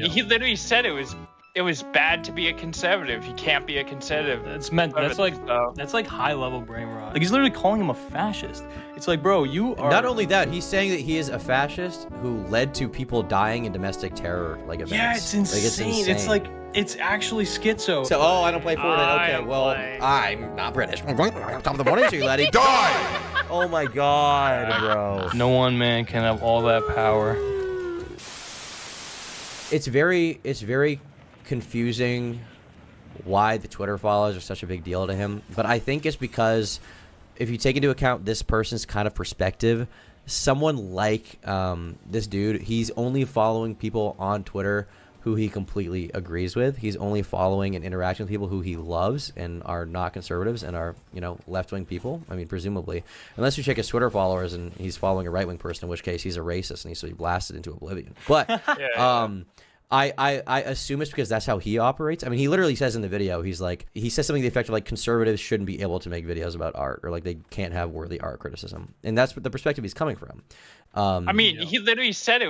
He literally said it was bad to be a conservative. You can't be a conservative. That's like high level brain rot. Like he's literally calling him a fascist. It's like, bro, you are. Not only that, he's saying that he is a fascist who led to people dying in domestic terror like events. Yeah, it's insane. It's like it's actually schizo. So, oh, I don't play Fortnite. Okay, well, I'm not British. Top of the morning to you, laddie. Die! Oh my god, bro. No one man can have all that power. It's very confusing why the Twitter follows are such a big deal to him, but I think it's because if you take into account this person's kind of perspective, someone like this dude, he's only following people on Twitter who he completely agrees with. He's only following and interacting with people who he loves and are not conservatives and are, you know, left-wing people. I mean, presumably, unless you check his Twitter followers and he's following a right-wing person, in which case he's a racist and he's to be blasted into oblivion. But I assume it's because that's how he operates. I mean, he literally says in the video, he says something to the effect of like conservatives shouldn't be able to make videos about art, or like they can't have worthy art criticism, and that's the perspective he's coming from. I mean, he literally said it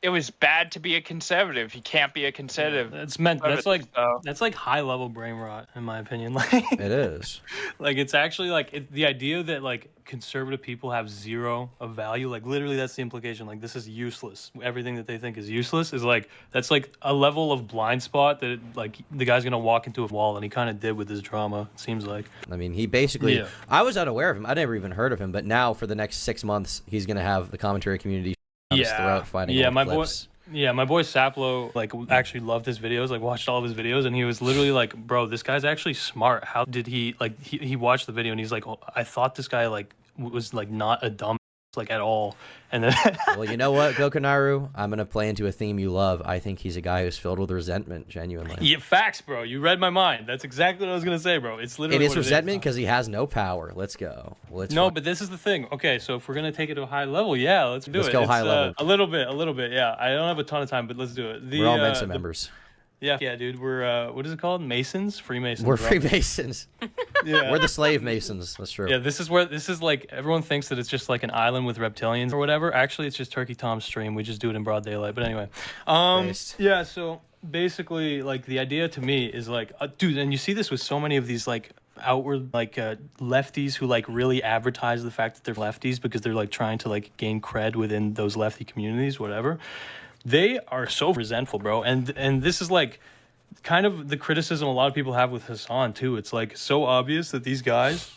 was bad to be a conservative. You can't be a conservative. That's like high level brain rot, in my opinion. Like it is. Like it's actually like the idea that like conservative people have zero of value. Like literally, that's the implication. Like this is useless. Everything that they think is useless is like that's like a level of blind spot that like the guy's gonna walk into a wall, and he kind of did with his drama. It seems like. I mean, he basically. Yeah. I was unaware of him. I never even heard of him. But now for the next 6 months, he's gonna have the commentary community. My boy Saplo like actually loved his videos, like watched all of his videos, and he was literally like, bro, this guy's actually smart. How did he like he watched the video and he's like, oh, I thought this guy like was like not a dumb like at all. And then well, you know what, Gokunaru, I'm gonna play into a theme you love. I think he's a guy who's filled with resentment, genuinely. Yeah, facts, bro. You read my mind. That's exactly what I was gonna say, bro. It's literally it is resentment because he has no power. Let's go. But this is the thing. Okay, so if we're gonna take it to a high level, yeah, let's do it. Let's go high level. A little bit. Yeah, I don't have a ton of time, but let's do it. We're all Mensa members. Yeah, dude. We're what is it called? Masons, Freemasons. We're Freemasons. Yeah, we're the slave Masons. That's true. Yeah, this is like everyone thinks that it's just like an island with reptilians or whatever. Actually, it's just Turkey Tom's stream. We just do it in broad daylight. But anyway, yeah. So basically, like the idea to me is like, dude, and you see this with so many of these like outward like lefties who like really advertise the fact that they're lefties because they're like trying to like gain cred within those lefty communities, whatever. They are so resentful, bro. And this is like kind of the criticism a lot of people have with Hassan too. It's like so obvious that these guys,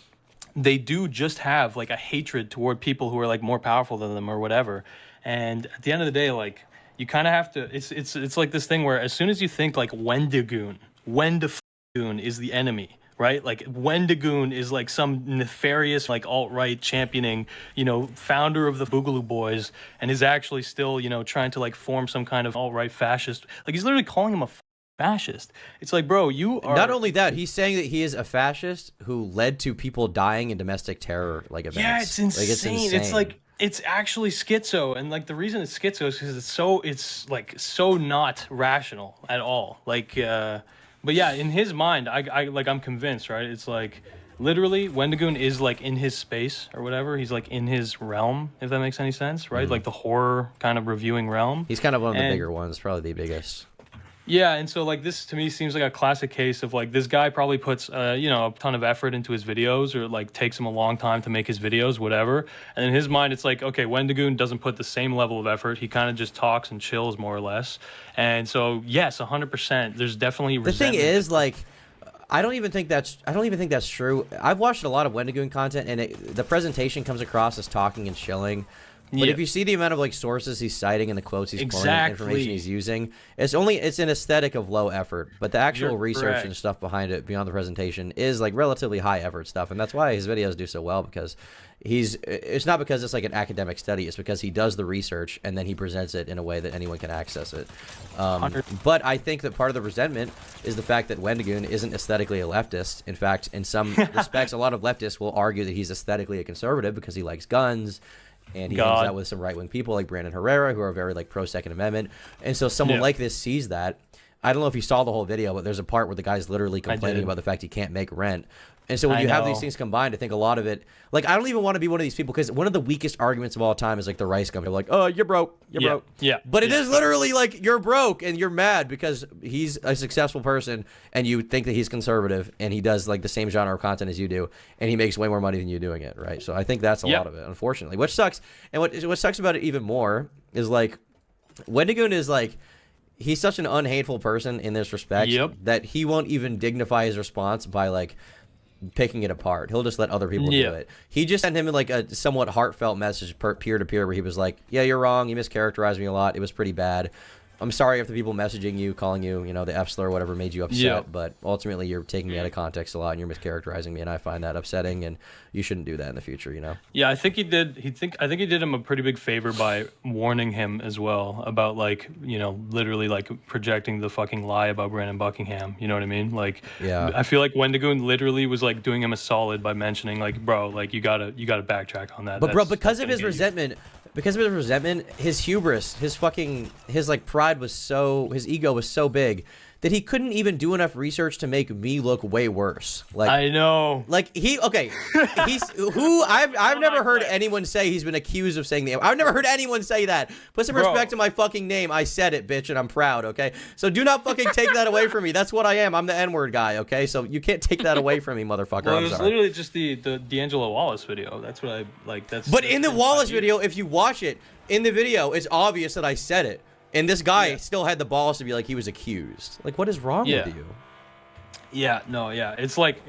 they do just have like a hatred toward people who are like more powerful than them or whatever. And at the end of the day, like you kind of have to, it's like this thing where as soon as you think like Wendigoon is the enemy, right? Like Wendigoon is like some nefarious like alt-right championing, you know, founder of the Boogaloo Boys, and is actually still, you know, trying to like form some kind of alt-right fascist. Like he's literally calling him a fascist. It's like, bro, you are. Not only that, he's saying that he is a fascist who led to people dying in domestic terror like events. Yeah, it's insane. Like, it's insane. It's like it's actually schizo, and like the reason it's schizo is because it's like so not rational at all. Like. But yeah, in his mind, I'm convinced, right? It's like literally Wendigoon is like in his space or whatever. He's like in his realm, if that makes any sense, right? Like the horror kind of reviewing realm. He's kind of one of the bigger ones, probably the biggest. Yeah, and so like this to me seems like a classic case of like this guy probably puts you know, a ton of effort into his videos, or like takes him a long time to make his videos, whatever. And in his mind, it's like, okay, Wendigoon doesn't put the same level of effort. He kind of just talks and chills more or less. And so yes, 100%. There's definitely resentment. The thing is, like, I don't even think that's true. I've watched a lot of Wendigoon content, and the presentation comes across as talking and chilling. But if you see the amount of like sources he's citing and the quotes he's pulling, the information he's using, it's an aesthetic of low effort. But the actual research and stuff behind it, beyond the presentation, is like relatively high effort stuff, and that's why his videos do so well, because it's not because it's like an academic study. It's because he does the research and then he presents it in a way that anyone can access it. But I think that part of the resentment is the fact that Wendigoon isn't aesthetically a leftist. In fact, in some respects, a lot of leftists will argue that he's aesthetically a conservative because he likes guns. And he hangs out with some right-wing people like Brandon Herrera, who are very like pro-Second Amendment. And so someone like this sees that. I don't know if you saw the whole video, but there's a part where the guy's literally complaining about the fact he can't make rent. And so when you have these things combined, I think a lot of it, like, I don't even want to be one of these people, because one of the weakest arguments of all time is like the rice company. Like, oh, you're broke. You're broke. Yeah. But it is literally like you're broke and you're mad because he's a successful person and you think that he's conservative and he does like the same genre of content as you do and he makes way more money than you doing it, right? So I think that's a lot of it, unfortunately. Which sucks. And what sucks about it even more is like Wendigoon is like, he's such an unhateful person in this respect that he won't even dignify his response by like picking it apart. He'll just let other people do it. He just sent him like a somewhat heartfelt message peer to peer where he was like, yeah, you're wrong, you mischaracterized me a lot, it was pretty bad, I'm sorry if the people messaging you, calling you, you know, the F slur or whatever made you upset, but ultimately you're taking me out of context a lot and you're mischaracterizing me, and I find that upsetting, and you shouldn't do that in the future, you know? Yeah, I think he did. I think he did him a pretty big favor by warning him as well about, like, you know, literally like projecting the fucking lie about Brandon Buckingham. You know what I mean? Like, I feel like Wendigoon literally was like doing him a solid by mentioning, like, bro, like you gotta backtrack on that. But bro, because of his resentment. Because of his resentment, his hubris, his like pride was so, his ego was so big that he couldn't even do enough research to make me look way worse. Like, I know. Like he's I've never heard anyone say he's been accused of saying the I've never heard anyone say that. Put some respect to my fucking name. I said it, bitch, and I'm proud, okay? So do not fucking take that away from me. That's what I am. I'm the N-word guy, okay? So you can't take that away from me, motherfucker. Well, it was literally just the D'Angelo Wallace video. That's what I like. But in the Wallace video, if you watch it, in the video, it's obvious that I said it. And this guy still had the balls to be like, he was accused. Like, what is wrong with you? It's like,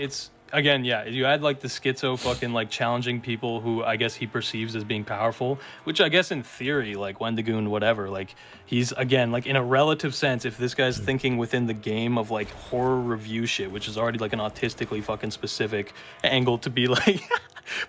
again, you had like the schizo fucking like challenging people who I guess he perceives as being powerful, which I guess in theory, like Wendigoon, whatever, like he's, again, like in a relative sense, if this guy's thinking within the game of like horror review shit, which is already like an autistically fucking specific angle to be like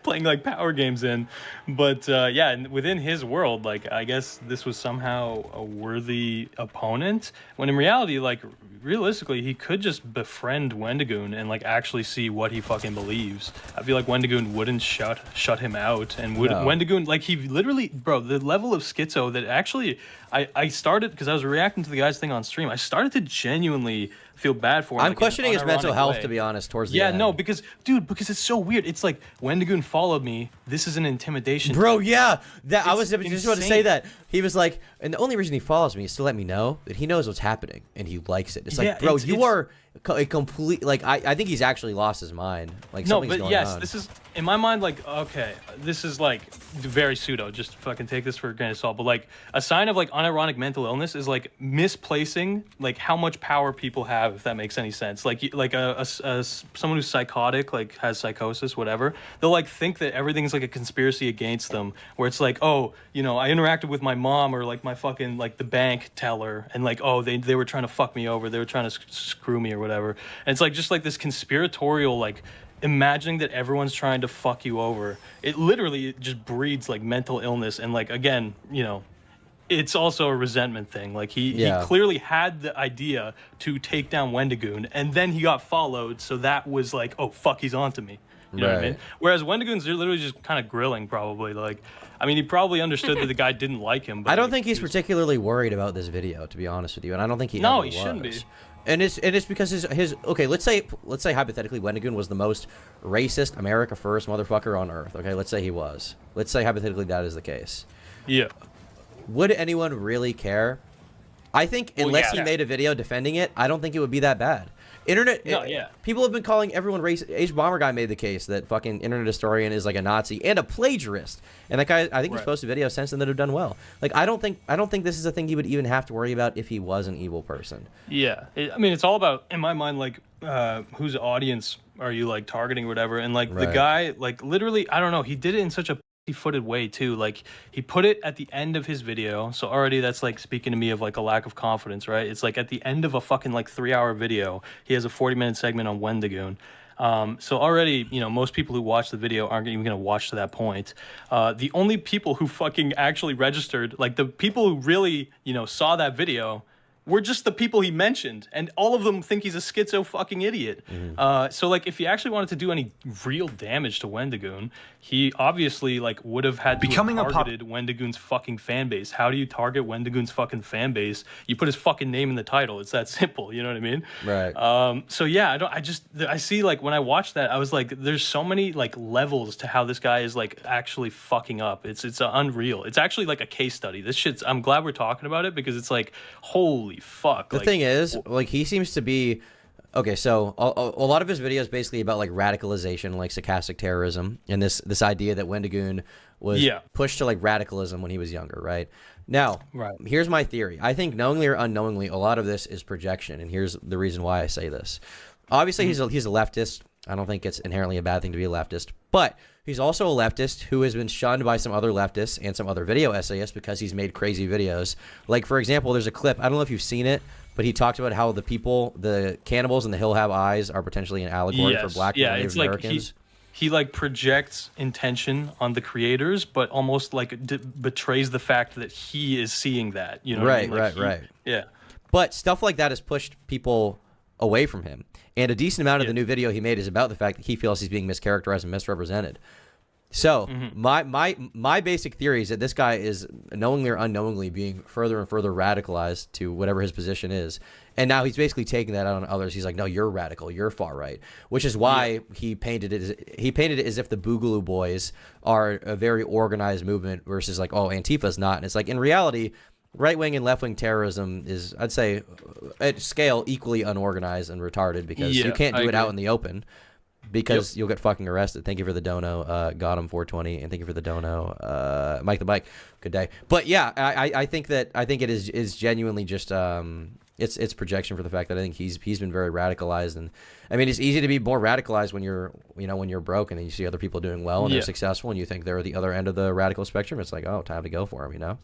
playing like power games in, but and within his world, like I guess this was somehow a worthy opponent, when in reality, like realistically, he could just befriend Wendigoon and like actually see what he fucking believes. I feel like Wendigoon wouldn't shut him out, and Wendigoon, like, he literally, bro, the level of schizo that actually I started, because I was reacting to the guy's thing on stream, I started to genuinely feel bad for him. I'm questioning his mental health, to be honest, towards the end. No, because it's so weird. It's like, Wendigoon followed me. This is an intimidation. Bro, I was just about to say that. He was like, and the only reason he follows me is to let me know that he knows what's happening and he likes it. It's like, bro, you are a complete, like, I think he's actually lost his mind. Like, something's going on. This is, in my mind, like, okay, this is like very pseudo, just fucking take this for a grain of salt, but like a sign of like unironic mental illness is like misplacing like how much power people have, if that makes any sense. Like someone who's psychotic, like has psychosis, whatever, they'll like think that everything's like a conspiracy against them, where it's like, oh, you know, I interacted with my mom or like my fucking like the bank teller, and like, oh, they were trying to fuck me over, they were trying to screw me or whatever. And it's like just like this conspiratorial, like, imagining that everyone's trying to fuck you over. It literally just breeds like mental illness, and like, again, you know, it's also a resentment thing. Like he clearly had the idea to take down Wendigoon, and then he got followed, so that was like, oh fuck, he's onto me. You know what I mean? Whereas Wendigoon's literally just kind of grilling, probably. Like, I mean, he probably understood that the guy didn't like him. But I don't think he's particularly worried about this video, to be honest with you, and I don't think he shouldn't be. And it's because his okay, let's say hypothetically Wendigoon was the most racist, America first motherfucker on earth. Okay, let's say he was. Let's say hypothetically that is the case. Yeah. Would anyone really care? I think unless he made a video defending it, I don't think it would be that bad. People have been calling everyone racist. H Bomber guy made the case that fucking internet historian is like a Nazi and a plagiarist. And that guy, I think he's posted videos since then that have done well. Like, I don't think this is a thing he would even have to worry about if he was an evil person. Yeah, I mean, it's all about, in my mind, like, whose audience are you like targeting or whatever. And like the guy, like, literally, I don't know, he did it in such a footed way too. Like, he put it at the end of his video, so already that's like speaking to me of like a lack of confidence, right? It's like at the end of a fucking like 3-hour video, he has a 40-minute segment on Wendigoon. So already, you know, most people who watch the video aren't even going to watch to that point. The only people who fucking actually registered, like the people who really, you know, saw that video, were just the people he mentioned, and all of them think he's a schizo fucking idiot. So like, if he actually wanted to do any real damage to Wendigoon, he obviously like would have had to have targeted Wendigoon's fucking fan base. How do you target Wendigoon's fucking fan base? You put his fucking name in the title. It's that simple. You know what I mean? Right. So yeah, I see, like, when I watched that, I was like, there's so many like levels to how this guy is like actually fucking up. It's unreal. It's actually like a case study. This shit's. I'm glad we're talking about it, because it's like, holy fuck. The thing is, like, he seems to be okay. So a lot of his videos basically about like radicalization, like stochastic terrorism, and this idea that Wendigoon was pushed to like radicalism when he was younger, right? Now, here's my theory. I think knowingly or unknowingly, a lot of this is projection, and here's the reason why I say this. Obviously, he's a leftist. I don't think it's inherently a bad thing to be a leftist, but he's also a leftist who has been shunned by some other leftists and some other video essayists because he's made crazy videos. Like, for example, there's a clip, I don't know if you've seen it, but he talked about how the cannibals in the hill have eyes are potentially an allegory for black and Native Americans. He like projects intention on the creators, but almost like betrays the fact that he is seeing that. You know what I mean? Like right. Yeah. But stuff like that has pushed people away from him. And a decent amount of the new video he made is about the fact that he feels he's being mischaracterized and misrepresented. So my basic theory is that this guy is knowingly or unknowingly being further and further radicalized to whatever his position is. And now he's basically taking that out on others. He's like, no, you're radical. You're far right. Which is why he painted it as if the Boogaloo Boys are a very organized movement versus like, oh, Antifa's not. And it's like, in reality, right-wing and left-wing terrorism is, I'd say, at scale, equally unorganized and retarded, because you can't do it out in the open, because you'll get fucking arrested. Thank you for the dono, Gotham 420, and thank you for the dono, Mike the Bike. Good day. But yeah, I think it is genuinely just it's projection for the fact that I think he's been very radicalized. And I mean, it's easy to be more radicalized when you're broke and then you see other people doing well and they're successful and you think they're the other end of the radical spectrum. It's like, oh, time to go for them,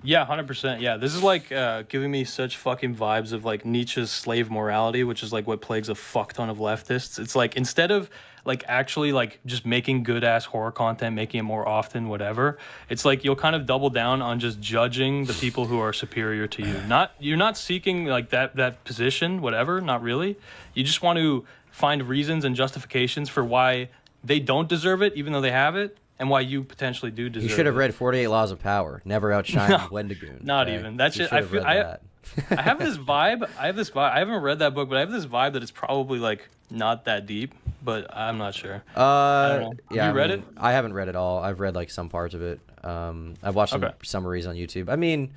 Yeah, 100%. Yeah, this is like giving me such fucking vibes of like Nietzsche's slave morality, which is like what plagues a fuck ton of leftists. It's like, instead of like actually like just making good ass horror content, making it more often, whatever, it's like you'll kind of double down on just judging the people who are superior to you. You're not seeking like that position, whatever, not really. You just want to find reasons and justifications for why they don't deserve it, even though they have it. And why you potentially do deserve it. You should have read 48 Laws of Power. Never outshine Wendigoon. Not even. That's just. I have this vibe. I haven't read that book, but I have this vibe that it's probably like not that deep. But I'm not sure. I don't know. Yeah, you read it? I haven't read it all. I've read like some parts of it. I've watched some summaries on YouTube. I mean,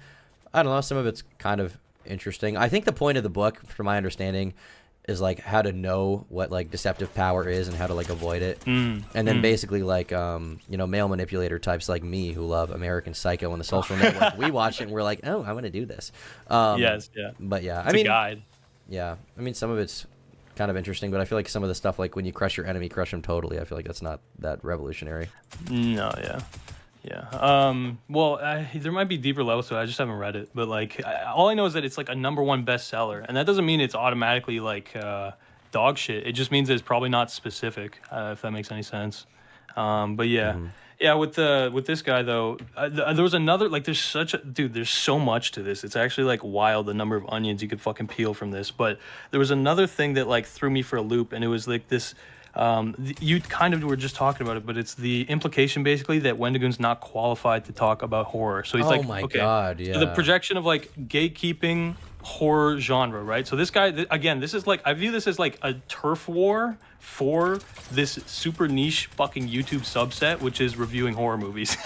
I don't know. Some of it's kind of interesting. I think the point of the book, from my understanding, is like how to know what like deceptive power is and how to like avoid it. And then basically like male manipulator types like me who love American Psycho and The Social Network, we watch it and we're like, oh, I want to do this. But yeah, it's a guide. Yeah, I mean, some of it's kind of interesting, but I feel like some of the stuff, like when you crush your enemy, crush him totally, I feel like that's not that revolutionary. No, well, there might be deeper levels to it. I just haven't read it, but like, all I know is that it's like a #1 bestseller, and that doesn't mean it's automatically like dog shit. It just means that it's probably not specific, if that makes any sense. But yeah, with this guy though, there was another, like, there's so much to this. It's actually like wild, the number of onions you could fucking peel from this. But there was another thing that like threw me for a loop, and it was like this. You kind of were just talking about it, but it's the implication basically that Wendigoon's not qualified to talk about horror. So he's God, yeah. So the projection of like gatekeeping horror genre, right? So this guy, again, this is like, I view this as like a turf war for this super niche fucking YouTube subset, which is reviewing horror movies.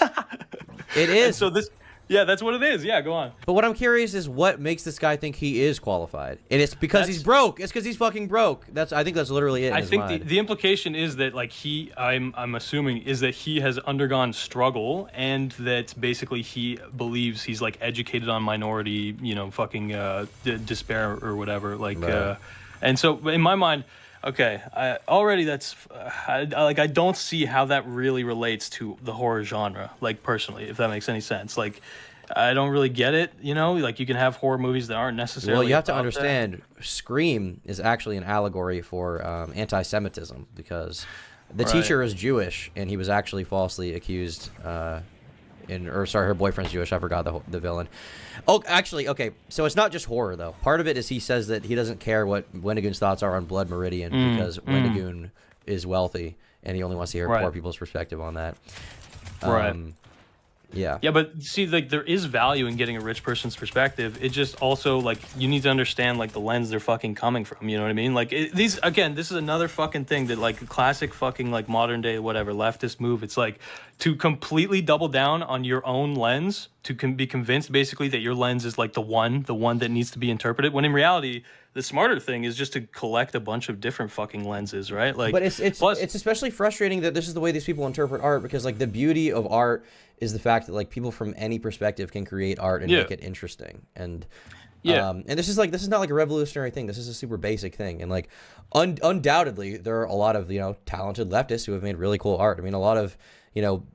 It is. And so this. Yeah, that's what it is. Yeah, go on. But what I'm curious is what makes this guy think he is qualified, and it's because he's broke. It's because he's fucking broke. I think that's literally it. I think the implication is that like I'm assuming is that he has undergone struggle, and that basically he believes he's like educated on minority, fucking despair or whatever. Like, and so in my mind. Okay, I don't see how that really relates to the horror genre, like, personally, if that makes any sense. Like, I don't really get it, like, you can have horror movies that aren't necessarily. Well, you have to understand, Scream is actually an allegory for anti-Semitism, because the teacher is Jewish, and he was actually falsely accused or sorry, her boyfriend's Jewish. I forgot the villain. Oh, actually, okay. So it's not just horror though. Part of it is he says that he doesn't care what Wendigoon's thoughts are on Blood Meridian because Wendigoon is wealthy and he only wants to hear poor people's perspective on that. Right. Yeah. Yeah, but see, like, there is value in getting a rich person's perspective. It just also, like, you need to understand, like, the lens they're fucking coming from. You know what I mean? Like, this is another fucking thing that, like, classic fucking, like, modern day, whatever, leftist move. It's like to completely double down on your own lens, to be convinced basically that your lens is like the one that needs to be interpreted. When in reality, the smarter thing is just to collect a bunch of different fucking lenses, right? Like, but it's especially frustrating that this is the way these people interpret art, because like the beauty of art is the fact that like people from any perspective can create art and make it interesting. And and this is not like a revolutionary thing. This is a super basic thing. And like undoubtedly there are a lot of talented leftists who have made really cool art. I mean, a lot of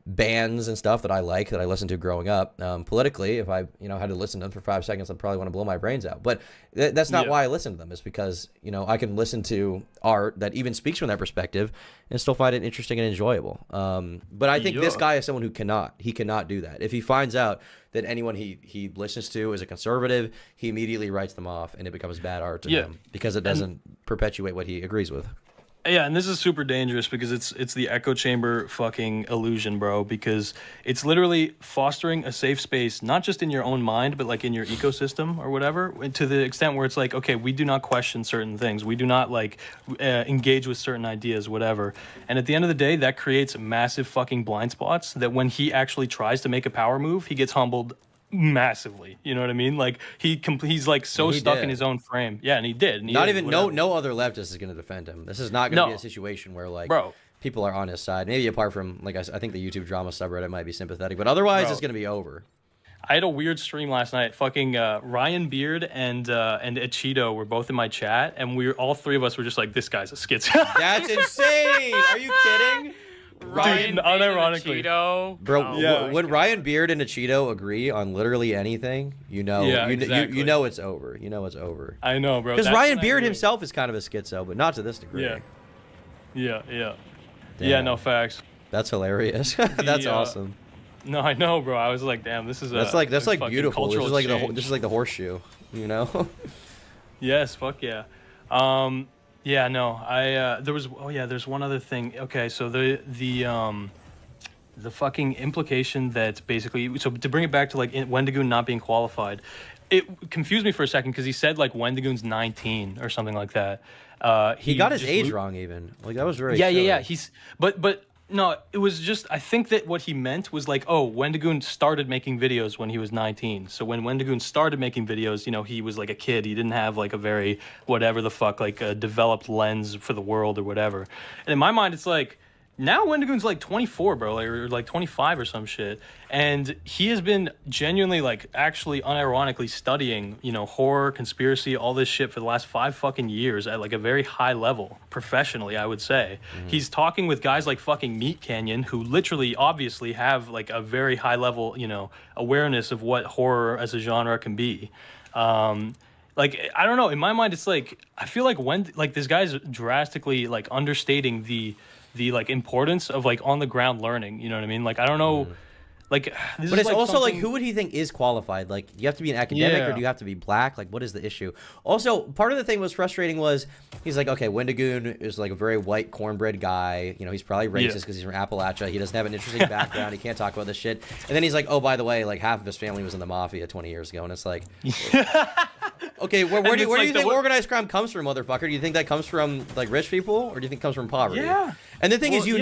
bands and stuff that I listened to growing up. Politically, if I had to listen to them for 5 seconds, I'd probably want to blow my brains out. But that's not why I listen to them. It's because I can listen to art that even speaks from that perspective and still find it interesting and enjoyable. But I think this guy is someone who cannot do that. If he finds out that anyone he listens to is a conservative, he immediately writes them off, and it becomes bad art to him because it doesn't perpetuate what he agrees with. Yeah, and this is super dangerous because it's the echo chamber fucking illusion, bro, because it's literally fostering a safe space, not just in your own mind, but like in your ecosystem or whatever, to the extent where it's like, okay, we do not question certain things. We do not like engage with certain ideas, whatever. And at the end of the day, that creates massive fucking blind spots that when he actually tries to make a power move, he gets humbled massively. You know what I mean? Like he's like so stuck in his own frame. Yeah, and he did. And no other leftist is going to defend him. This is not going to be a situation where like people are on his side. Maybe apart from like I think the YouTube drama subreddit might be sympathetic, but otherwise it's going to be over. I had a weird stream last night. Fucking Ryan Beard and Cheeto were both in my chat, and all three of us were just like, "This guy's a schizo." That's insane. Are you kidding? Ryan Beard unironically, and Cheeto. Bro, when Ryan Beard and a Cheeto agree on literally anything, you know it's over. You know it's over. I know, bro. Because Ryan Beard himself is kind of a schizo, but not to this degree. Yeah, no facts. That's hilarious. That's awesome. No, I know, bro. I was like, damn, this is that's like beautiful. This is like the horseshoe, Yes, fuck yeah. Yeah, no, there's one other thing. Okay, so the fucking implication that basically, so to bring it back to like Wendigoon not being qualified, it confused me for a second because he said like Wendigoon's 19 or something like that. He got his age wrong even. Like that was very yeah. But no, it was just, I think that what he meant was like, oh, Wendigoon started making videos when he was 19. So when Wendigoon started making videos, he was like a kid. He didn't have like a very whatever the fuck, like a developed lens for the world or whatever. And in my mind, it's like, now Wendigoon's like 24, bro, or like 25 or some shit. And he has been genuinely, like, actually unironically studying, horror, conspiracy, all this shit for the last 5 fucking years at like a very high level, professionally, I would say. He's talking with guys like fucking Meat Canyon, who literally, obviously have like a very high level, awareness of what horror as a genre can be. Like, I don't know, in my mind, it's like, I feel like this guy's drastically like understating the like importance of like on the ground learning, you know what I mean? Like, I don't know, like, this but is it's like also like, who would he think is qualified? Like, do you have to be an academic or do you have to be black? Like, what is the issue? Also, part of the thing was frustrating was he's like, okay, Wendigoon is like a very white cornbread guy. He's probably racist because he's from Appalachia. He doesn't have an interesting background. He can't talk about this shit. And then he's like, oh, by the way, like half of his family was in the mafia 20 years ago. And it's like, okay, where do you think organized crime comes from, motherfucker? Do you think that comes from like rich people, or do you think it comes from poverty? Yeah. And the thing is, I'm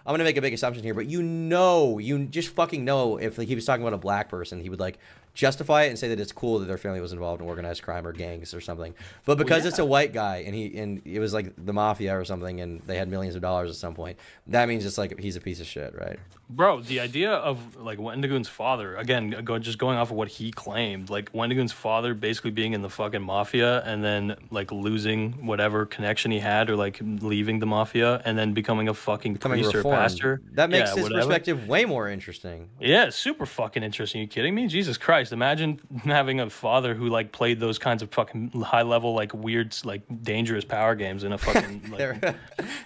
gonna make a big assumption here, but you just fucking know if like, he was talking about a black person, he would like justify it and say that it's cool that their family was involved in organized crime or gangs or something. But because it's a white guy and it was like the mafia or something, and they had millions of dollars at some point, that means it's like he's a piece of shit, right? Bro, the idea of like Wendigoon's father, again, just going off of what he claimed, like Wendigoon's father basically being in the fucking mafia and then like losing whatever connection he had, or like leaving the mafia and then becoming a fucking priest or pastor. That makes his perspective way more interesting. Yeah, super fucking interesting. You kidding me? Jesus Christ. context, imagine having a father who like played those kinds of fucking high level, like weird, like dangerous power games in a fucking. Like,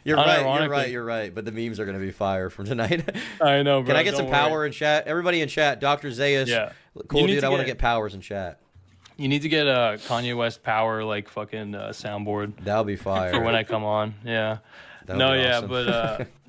you're right. But the memes are gonna be fire from tonight. I know, bro. Can I get some power in chat? Everybody in chat, Dr. Zayas. Yeah. Cool, dude. I want to get powers in chat. You need to get a Kanye West power like fucking soundboard. That'll be fire for when I come on. Yeah. No, yeah, awesome.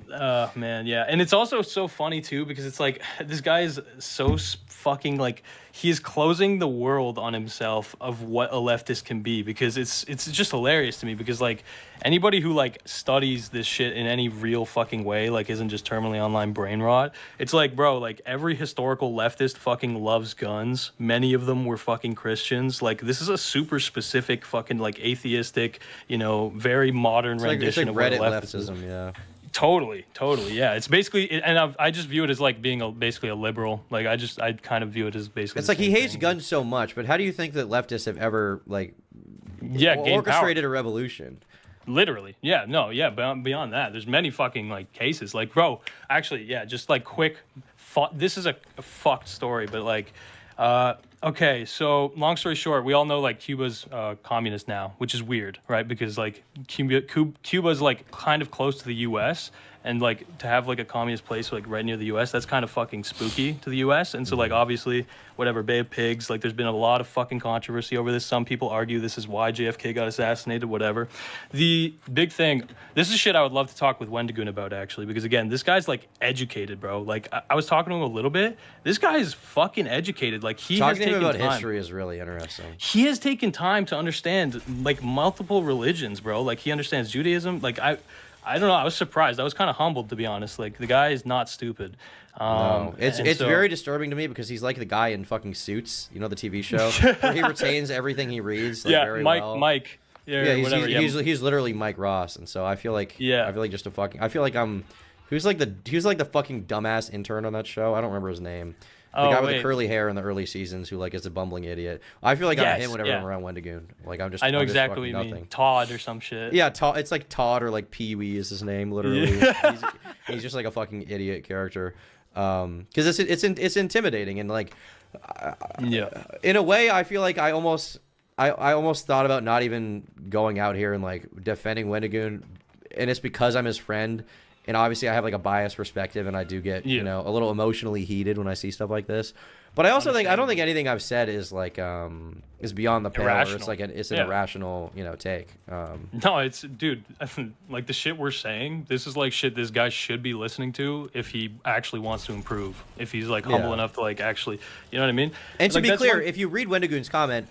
But man, yeah, and it's also so funny too because it's like this guy is so fucking like he's closing the world on himself of what a leftist can be because it's just hilarious to me because like anybody who like studies this shit in any real fucking way like isn't just terminally online brain rot. It's like, bro, like every historical leftist fucking loves guns. Many of them were fucking Christians. Like this is a super specific fucking like atheistic, you know, very modern rendition of Reddit leftism. Yeah. Totally, yeah. It's basically, and I just view it as like being basically a liberal. Like I kind of view it as basically. It's like he hates guns so much, but how do you think that leftists have ever like, orchestrated a revolution? Literally, yeah, no, yeah. Beyond that, there's many fucking like cases. Like, bro, actually, yeah, just like quick. This is a fucked story, but like. Okay, so long story short, we all know like Cuba's communist now, which is weird, right? Because like Cuba's like kind of close to the U.S. and like to have like a communist place like right near the U.S. that's kind of fucking spooky to the U.S. And so like obviously whatever Bay of Pigs, like there's been a lot of fucking controversy over this. Some people argue this is why JFK got assassinated, whatever. The big thing, this is shit I would love to talk with Wendigoon about actually, because again, this guy's like educated, bro. Like I was talking to him a little bit. This guy is fucking educated. Like he has taken about time. History is really interesting. He has taken time to understand like multiple religions, bro. Like he understands Judaism. Like I don't know. I was surprised. I was kind of humbled, to be honest. Like the guy is not stupid. No, it's very disturbing to me because he's like the guy in fucking Suits, you know, the TV show, where he retains everything he reads. Like, very well. Mike. Yeah, whatever. He's literally Mike Ross, and so I feel like just a fucking. I feel like I'm. Who's like the fucking dumbass intern on that show? I don't remember his name. The guy with the curly hair in the early seasons who like is a bumbling idiot. I feel like I'm him whenever I'm around Wendigoon. Like I'm just. I know I'm exactly what you mean. Todd or some shit. Yeah, Todd. It's like Todd or like Pee Wee is his name. Literally, he's just like a fucking idiot character. Because it's intimidating and like. In a way, I feel like I almost thought about not even going out here and like defending Wendigoon, and it's because I'm his friend. And obviously, I have like a biased perspective, and I do get you know a little emotionally heated when I see stuff like this. But I also think I don't think anything I've said is like is beyond the pale. Or it's like it's an irrational take. No, it's dude, like the shit we're saying. This is like shit this guy should be listening to if he actually wants to improve. If he's like humble enough to like actually, you know what I mean? And to be clear, if you read Wendigoon's comment.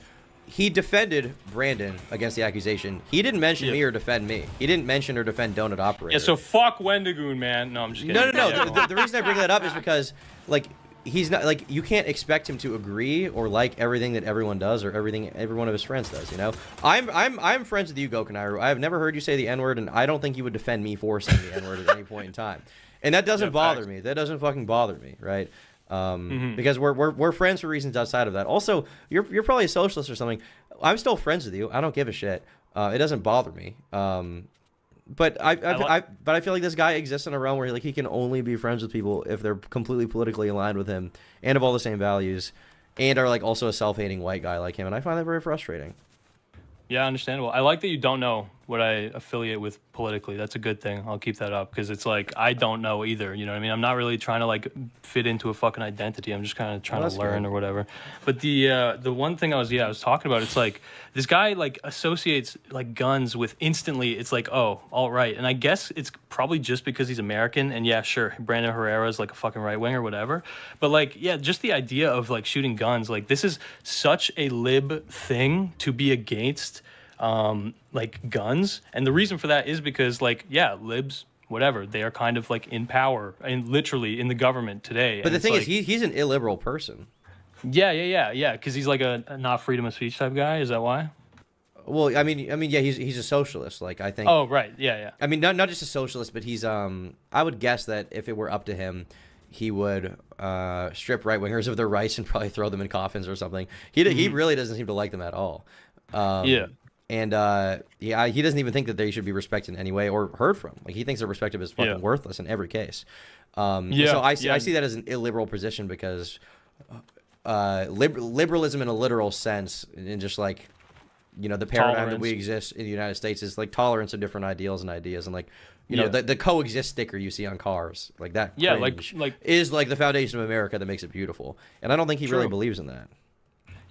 He defended Brandon against the accusation. He didn't mention me or defend me. He didn't mention or defend Donut Operator. Yeah, so fuck Wendigoon, man. No, I'm just kidding. No. The reason I bring that up is because, like, he's not like you can't expect him to agree or like everything that everyone does or everything every one of his friends does. You know, I'm friends with you, Gokanairu. I have never heard you say the N-word, and I don't think you would defend me for saying the N-word at any point in time. And that doesn't bother me. That doesn't fucking bother me, right? Because we're friends for reasons outside of that. Also, you're probably a socialist or something. I'm still friends with you. I don't give a shit. It doesn't bother me. But I feel like this guy exists in a realm where he can only be friends with people if they're completely politically aligned with him and have all the same values and are like also a self-hating white guy like him. And I find that very frustrating. Yeah, understandable. I like that you don't know what I affiliate with politically. That's a good thing. I'll keep that up because it's like I don't know either. You know what I mean? I'm not really trying to like fit into a fucking identity. I'm just kind of trying to learn or whatever. But the one thing I was talking about, it's like this guy like associates like guns with instantly. It's like, oh, all right. And I guess it's probably just because he's American. And yeah, sure, Brandon Herrera is like a fucking right wing or whatever. But like, yeah, just the idea of like shooting guns, like this is such a lib thing to be against. Like guns, and the reason for that is because like libs, whatever, they are kind of like in power and literally in the government today. But the thing is, he's an illiberal person. Yeah, because he's like a not freedom of speech type guy. Is that why? Well, I mean, yeah, he's a socialist. Like I think. Oh right, yeah. I mean, not just a socialist, but he's I would guess that if it were up to him, he would strip right wingers of their rights and probably throw them in coffins or something. He really doesn't seem to like them at all. And he doesn't even think that they should be respected in any way or heard from. Like he thinks their perspective is fucking worthless in every case. So I see that as an illiberal position because liberalism in a literal sense, and just like, you know, the paradigm that we exist in the United States is like tolerance of different ideals and ideas, and like, you know, the coexist sticker you see on cars, like that. Yeah, like is like the foundation of America that makes it beautiful, and I don't think he really believes in that.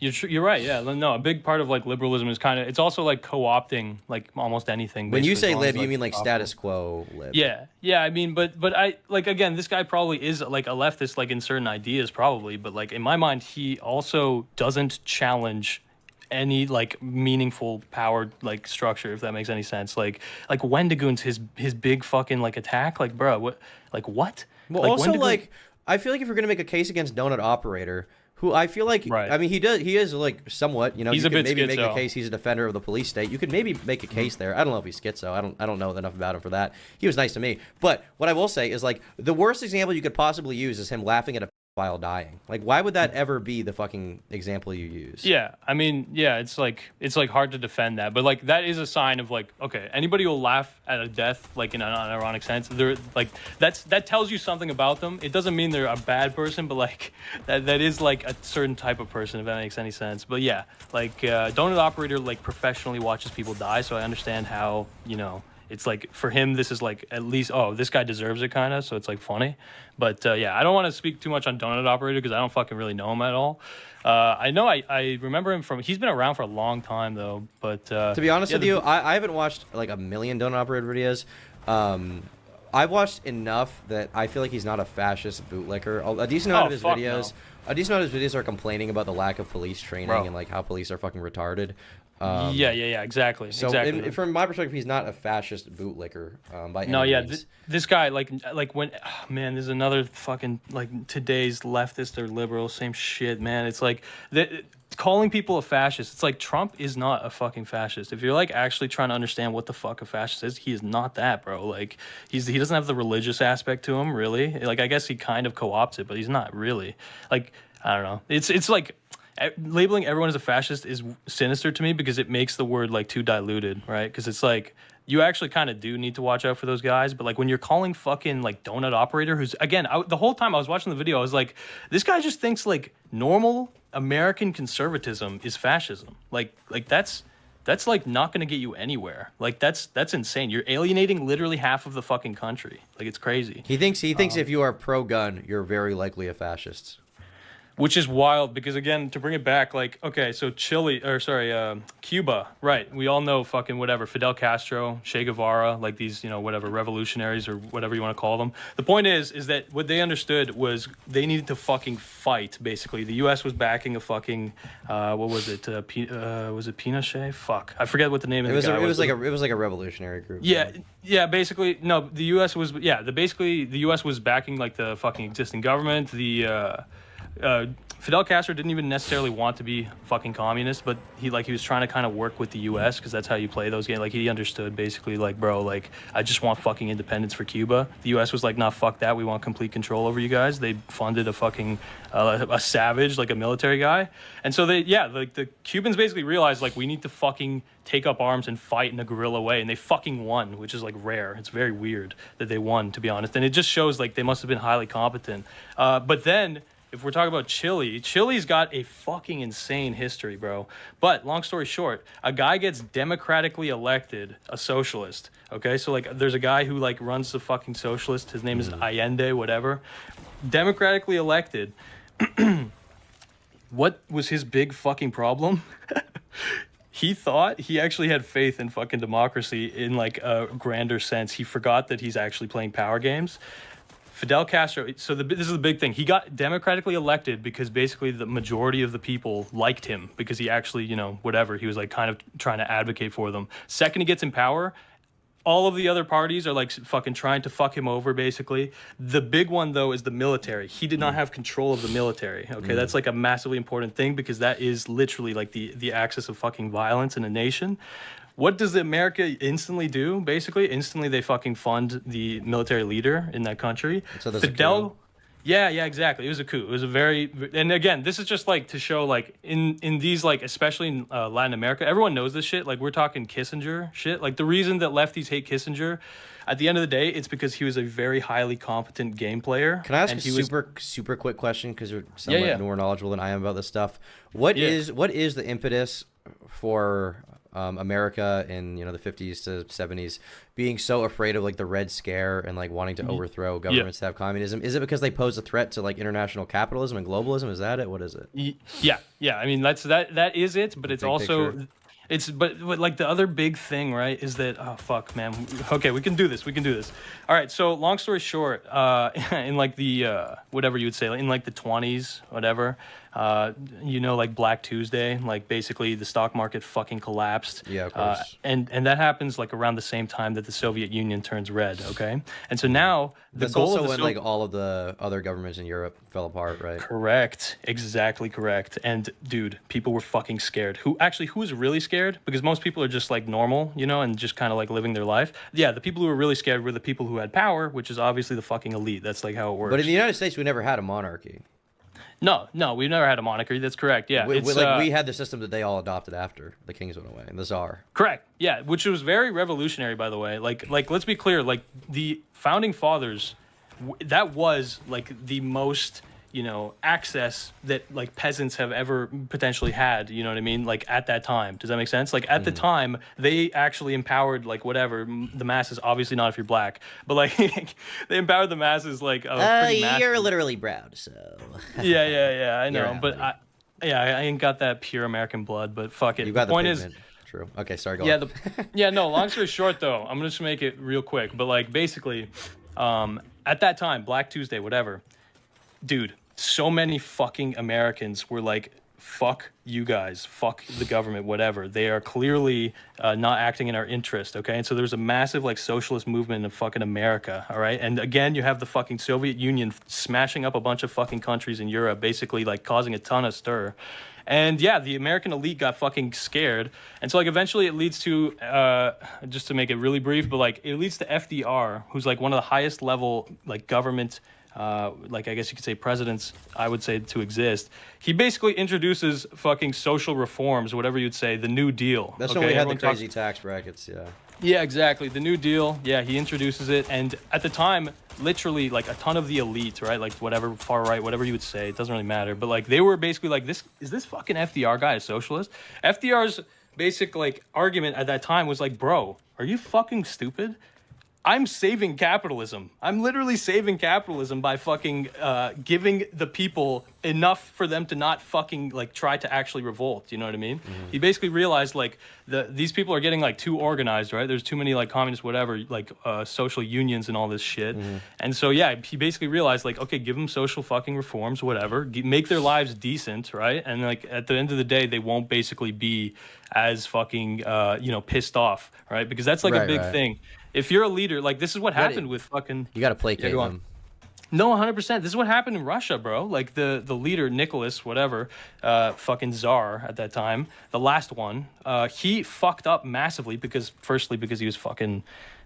You're right. Yeah, no, a big part of like liberalism is kind of, it's also like co-opting like almost anything. When you say lib, you mean like status quo lib. Yeah. I mean, but I like, again, this guy probably is like a leftist, like in certain ideas probably, but like in my mind, he also doesn't challenge any like meaningful power like structure, if that makes any sense. Like Wendigoon's his big fucking like attack, like bro, what? Well, like, also like I feel like if you're gonna make a case against Donut Operator, who I feel like, I mean, he is like somewhat, you know, he's you could maybe make a case he's a defender of the police state. You could maybe make a case there. I don't know if he's schizo. I don't know enough about him for that. He was nice to me. But what I will say is like the worst example you could possibly use is him laughing at a while dying. Like, why would that ever be the fucking example you use? Yeah, I mean, yeah, it's like hard to defend that, but like that is a sign of like, okay, anybody will laugh at a death like in an ironic sense. They're like, that tells you something about them. It doesn't mean they're a bad person, but like that is like a certain type of person, if that makes any sense. But yeah, like Donut Operator like professionally watches people die, so I understand how, you know, it's like for him this is like at least, oh, this guy deserves it kind of, so it's like funny. But yeah, I don't want to speak too much on Donut Operator because I don't fucking really know him at all. I know I remember him from, he's been around for a long time though, but to be honest with you, I haven't watched like a million Donut Operator videos. I've watched enough that I feel like he's not a fascist bootlicker. A decent amount of his videos are complaining about the lack of police training and like how police are fucking retarded. Yeah, exactly. So exactly. From my perspective, he's not a fascist bootlicker by any means. This guy, like when, man, there's another fucking, like today's leftist or liberal, same shit, man. It's like, calling people a fascist, it's like Trump is not a fucking fascist. If you're like actually trying to understand what the fuck a fascist is, he is not that, bro. Like, he doesn't have the religious aspect to him, really. Like, I guess he kind of co-opts it, but he's not really. Like, I don't know. It's like, labeling everyone as a fascist is sinister to me because it makes the word like too diluted, right? Because it's like you actually kind of do need to watch out for those guys, but like when you're calling fucking like Donut Operator, who's again, the whole time I was watching the video, I was like, this guy just thinks like normal American conservatism is fascism. Like that's like not going to get you anywhere. Like that's insane. You're alienating literally half of the fucking country. Like it's crazy. He thinks if you are pro-gun, you're very likely a fascist. Which is wild because, again, to bring it back, like, okay, so Cuba, right? We all know fucking whatever, Fidel Castro, Che Guevara, like these, you know, whatever, revolutionaries or whatever you want to call them. The point is that what they understood was they needed to fucking fight, basically. The U.S. was backing a fucking, what was it? Was it Pinochet? Fuck. I forget what the name of the guy was. It was like a revolutionary group. Yeah, basically, no, the U.S. was, the U.S. was backing, like, the fucking existing government, Fidel Castro didn't even necessarily want to be fucking communist, but he was trying to kind of work with the U.S. because that's how you play those games. Like, he understood basically, like, bro, like, I just want fucking independence for Cuba. The U.S. was like, nah, fuck that. We want complete control over you guys. They funded a fucking a savage, like a military guy, and so the Cubans basically realized like we need to fucking take up arms and fight in a guerrilla way, and they fucking won, which is like rare. It's very weird that they won, to be honest, and it just shows like they must have been highly competent. But then, if we're talking about Chile, Chile's got a fucking insane history, bro. But long story short, a guy gets democratically elected, a socialist. Okay, so like there's a guy who like runs the fucking socialist. His name is Allende, whatever. Democratically elected. What was his big fucking problem? He thought he actually had faith in fucking democracy in like a grander sense. He forgot that he's actually playing power games. Fidel Castro, so this is the big thing. He got democratically elected because basically the majority of the people liked him because he actually, you know, whatever, he was like kind of trying to advocate for them. Second he gets in power, all of the other parties are like fucking trying to fuck him over, basically. The big one, though, is the military. He did not have control of the military, okay? That's like a massively important thing because that is literally like the axis of fucking violence in a nation. What does America instantly do? Basically, instantly they fucking fund the military leader in that country. So there's Fidel. Yeah, exactly. It was a coup. It was a very, and again, this is just like to show like in these like especially in Latin America, everyone knows this shit. Like we're talking Kissinger shit. Like the reason that lefties hate Kissinger, at the end of the day, it's because he was a very highly competent game player. Can I ask a super quick question because you're somewhat more knowledgeable than I am about this stuff? What is the impetus for America in the 50s to 70s being so afraid of like the Red Scare and like wanting to overthrow governments to have communism? Is it because they pose a threat to like international capitalism and globalism? Is that it? What is it? Yeah. I mean that is it, but it's also picture. It's but like the other big thing, right, is that fuck, man. Okay, we can do this. All right, so long story short, in like the whatever you would say, in like the 20s, whatever, like Black Tuesday, like basically the stock market fucking collapsed. Yeah, of course. And that happens like around the same time that the Soviet Union turns red, okay? And so now that's also when like all of the other governments in Europe fell apart, right? Correct. Exactly correct. And dude, people were fucking scared. Who was really scared? Because most people are just like normal, and just kind of like living their life. Yeah, the people who were really scared were the people who had power, which is obviously the fucking elite. That's like how it works. But in the United States, we never had a monarchy. No, we've never had a monarchy. That's correct. Yeah, we had the system that they all adopted after the kings went away, and the czar. Correct. Yeah, which was very revolutionary, by the way. Like let's be clear. Like the founding fathers, that was like the most access that like peasants have ever potentially had, you know what I mean? Like at that time. Does that make sense? Like at the time, they actually empowered like whatever the masses, obviously not if you're black, but like they empowered the masses like you're literally brown, so. yeah, I know. But I ain't got that pure American blood, but fuck it. You got the point is true. Okay, sorry, go on. No, long story short though, I'm gonna just make it real quick, but like basically at that time, Black Tuesday, whatever, dude, so many fucking Americans were like, fuck you guys, fuck the government, whatever. They are clearly not acting in our interest, okay? And so there's a massive like socialist movement in fucking America, all right? And again, you have the fucking Soviet Union smashing up a bunch of fucking countries in Europe, basically like causing a ton of stir. And yeah, the American elite got fucking scared. And so like eventually it leads to, just to make it really brief, but like it leads to FDR, who's like one of the highest level like government like I guess you could say presidents, I would say, to exist. He basically introduces fucking social reforms, whatever you'd say, the New Deal. That's when we had the crazy tax brackets, yeah. Yeah, exactly. The New Deal, yeah, he introduces it. And at the time, literally, like a ton of the elite, right? Like whatever, far right, whatever you would say, it doesn't really matter. But like they were basically like, is this fucking FDR guy a socialist? FDR's basic like argument at that time was like, bro, are you fucking stupid? I'm saving capitalism. I'm literally saving capitalism by fucking giving the people enough for them to not fucking like try to actually revolt. You know what I mean? Mm-hmm. He basically realized like these people are getting like too organized, right? There's too many like communist whatever, like social unions and all this shit. Mm-hmm. And so yeah, he basically realized like, okay, give them social fucking reforms, whatever, make their lives decent, right? And like at the end of the day, they won't basically be as fucking pissed off, right? Because that's like a big thing. If you're a leader, like this is what happened with fucking. You got to placate them. No, 100%. This is what happened in Russia, bro. Like the leader, Nicholas, whatever, fucking czar at that time, the last one, he fucked up massively because he was fucking,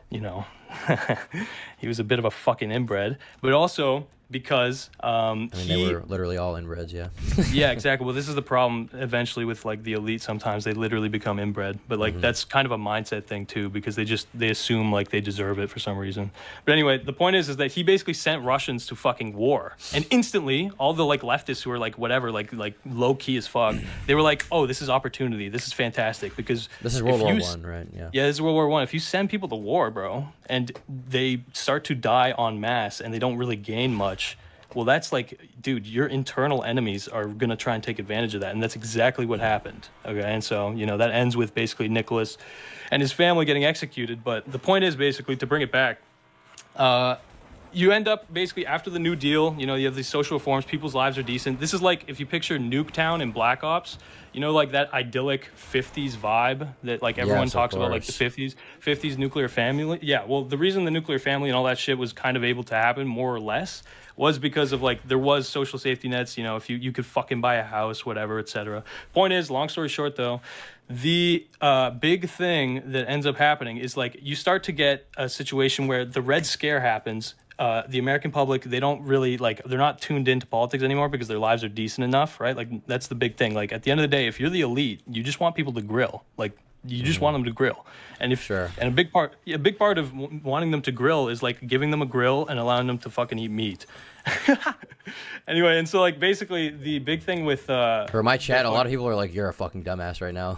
he was a bit of a fucking inbred, but also because they were literally all inbreds, yeah. Yeah, exactly. Well, this is the problem eventually with like the elite. Sometimes they literally become inbred, but like that's kind of a mindset thing too, because they assume like they deserve it for some reason. But anyway, the point is that he basically sent Russians to fucking war, and instantly all the like leftists who are like whatever, like low key as fuck, they were like, oh, this is opportunity, this is fantastic, because this is World War I, right? Yeah, this is World War I. If you send people to war, bro, and they start to die en masse and they don't really gain much, well, that's like, dude, your internal enemies are going to try and take advantage of that. And that's exactly what happened. Okay. And so, that ends with basically Nicholas and his family getting executed. But the point is basically to bring it back, you end up basically after the New Deal, you have these social reforms, people's lives are decent. This is like if you picture Nuketown in Black Ops, like that idyllic 50s vibe that like everyone talks about, like the 50s nuclear family. Yeah, well, the reason the nuclear family and all that shit was kind of able to happen more or less was because of like there was social safety nets, if you could fucking buy a house, whatever, etc. Point is, long story short though, the big thing that ends up happening is like you start to get a situation where the Red Scare happens. the American public, they don't really like, they're not tuned into politics anymore because their lives are decent enough, right? Like that's the big thing. Like at the end of the day, if you're the elite, you just want people to grill. Like you just want them to grill. And and a big part of wanting them to grill is like giving them a grill and allowing them to fucking eat meat. Anyway, and so like basically the big thing with for my chat, a lot of people are like, "You're a fucking dumbass right now."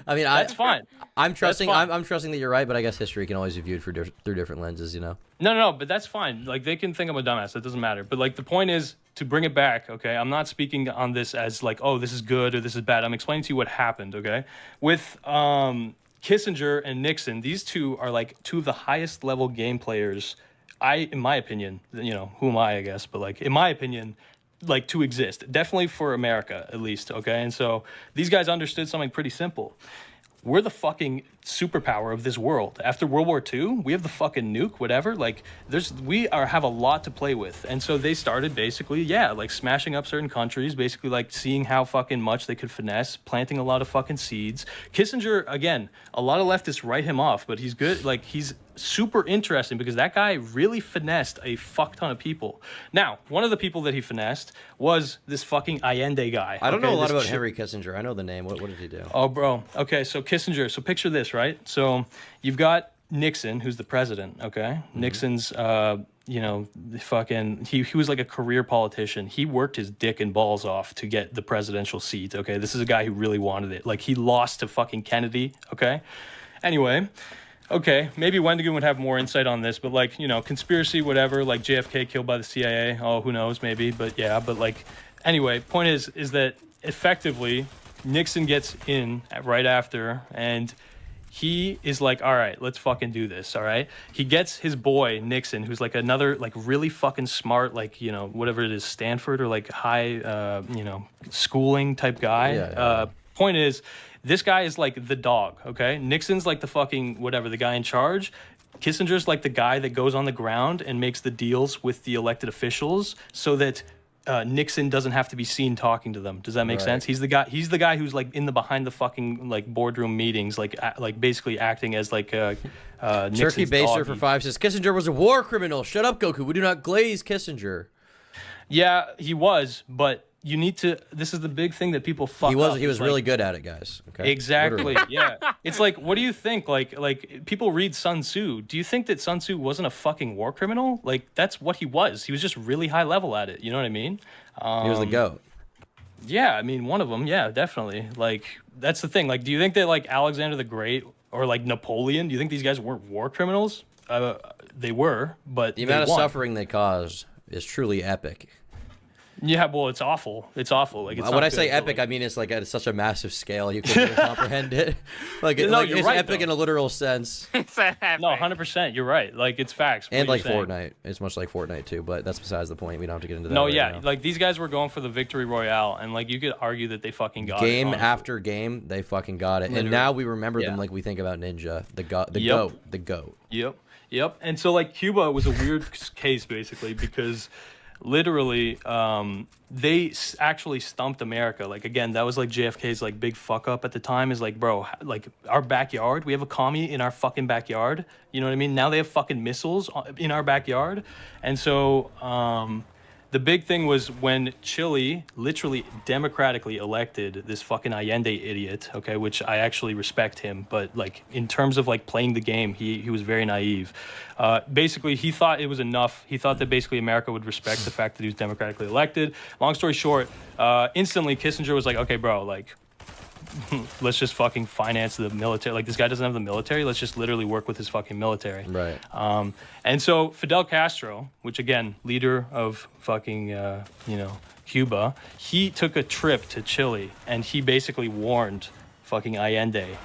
I mean, that's fine. I'm trusting. I'm trusting that you're right, but I guess history can always be viewed through different lenses, you know. No, but that's fine. Like they can think I'm a dumbass. That doesn't matter. But like the point is to bring it back. Okay, I'm not speaking on this as like, oh, this is good or this is bad. I'm explaining to you what happened. Okay, with Kissinger and Nixon, these two are like two of the highest level game players. In my opinion, you know, who am I guess, but like in my opinion, like to exist, definitely for America at least. Okay, and so these guys understood something pretty simple. We're the fucking superpower of this world. After World War II, we have the fucking nuke, whatever. Like, have a lot to play with. And so they started basically, like smashing up certain countries, basically like seeing how fucking much they could finesse, planting a lot of fucking seeds. Kissinger, again, a lot of leftists write him off, but he's good. Like, he's super interesting because that guy really finessed a fuck ton of people. Now, one of the people that he finessed was this fucking Allende guy. I don't know a lot about Henry Kissinger. I know the name. What did he do? Oh, bro. Okay, so Kissinger. So picture this, right? So you've got Nixon, who's the president, okay? Mm-hmm. Nixon's, he was like a career politician. He worked his dick and balls off to get the presidential seat, okay? This is a guy who really wanted it. Like, he lost to fucking Kennedy, okay? Anyway... Okay, maybe Wendigoon would have more insight on this, but like, you know, conspiracy, whatever, like JFK killed by the CIA. Oh, who knows, maybe, but yeah, but like, anyway, point is that effectively Nixon gets in right after, and he is like, all right, let's fucking do this, all right? He gets his boy, Nixon, who's like another, like really fucking smart, like, you know, whatever it is, Stanford or like high, schooling type guy. Point is, this guy is like the dog, okay? Nixon's like the fucking whatever, the guy in charge. Kissinger's like the guy that goes on the ground and makes the deals with the elected officials so that Nixon doesn't have to be seen talking to them. Does that make sense? He's the guy who's like in the behind the fucking like boardroom meetings, like basically acting as like Turkey Baser for 5 says Kissinger was a war criminal. Shut up, Goku. We do not glaze Kissinger. Yeah, he was, but you need to. This is the big thing that people fuck up. He was really good at it, guys. Okay. Exactly. Yeah. It's like, what do you think? Like people read Sun Tzu. Do you think that Sun Tzu wasn't a fucking war criminal? Like that's what he was. He was just really high level at it. You know what I mean? He was the GOAT. Yeah, I mean one of them. Yeah, definitely. Like that's the thing. Like, do you think that like Alexander the Great or like Napoleon? Do you think these guys weren't war criminals? They were, but the amount of suffering they caused is truly epic. Yeah, well, it's awful. It's awful. Like, it's when I say epic, I mean it's like at such a massive scale you can't even comprehend it. Like, it's right, epic in a literal sense. No, 100%. You're right. Like, it's facts. And like Fortnite, it's much like Fortnite too. But that's besides the point. We don't have to get into that. No, yeah, like these guys were going for the victory royale, and like you could argue that they fucking got it. Game after game, they fucking got it, and now we remember them like we think about Ninja, the goat. Yep. And so like Cuba was a weird case basically because. Literally, they actually stumped America. Like, again, that was like JFK's like big fuck up at the time is like, bro, like our backyard, we have a commie in our fucking backyard. You know what I mean? Now they have fucking missiles in our backyard. And so the big thing was when Chile literally democratically elected this fucking Allende idiot, okay, which I actually respect him, but like in terms of like playing the game, he was very naive. Basically, he thought it was enough. He thought that basically America would respect the fact that he was democratically elected. Long story short, instantly Kissinger was like, okay, bro, like, let's just fucking finance the military. Like, this guy doesn't have the military. Let's just literally work with his fucking military. Right. And so Fidel Castro, which again, leader of fucking, Cuba, he took a trip to Chile and he basically warned fucking Allende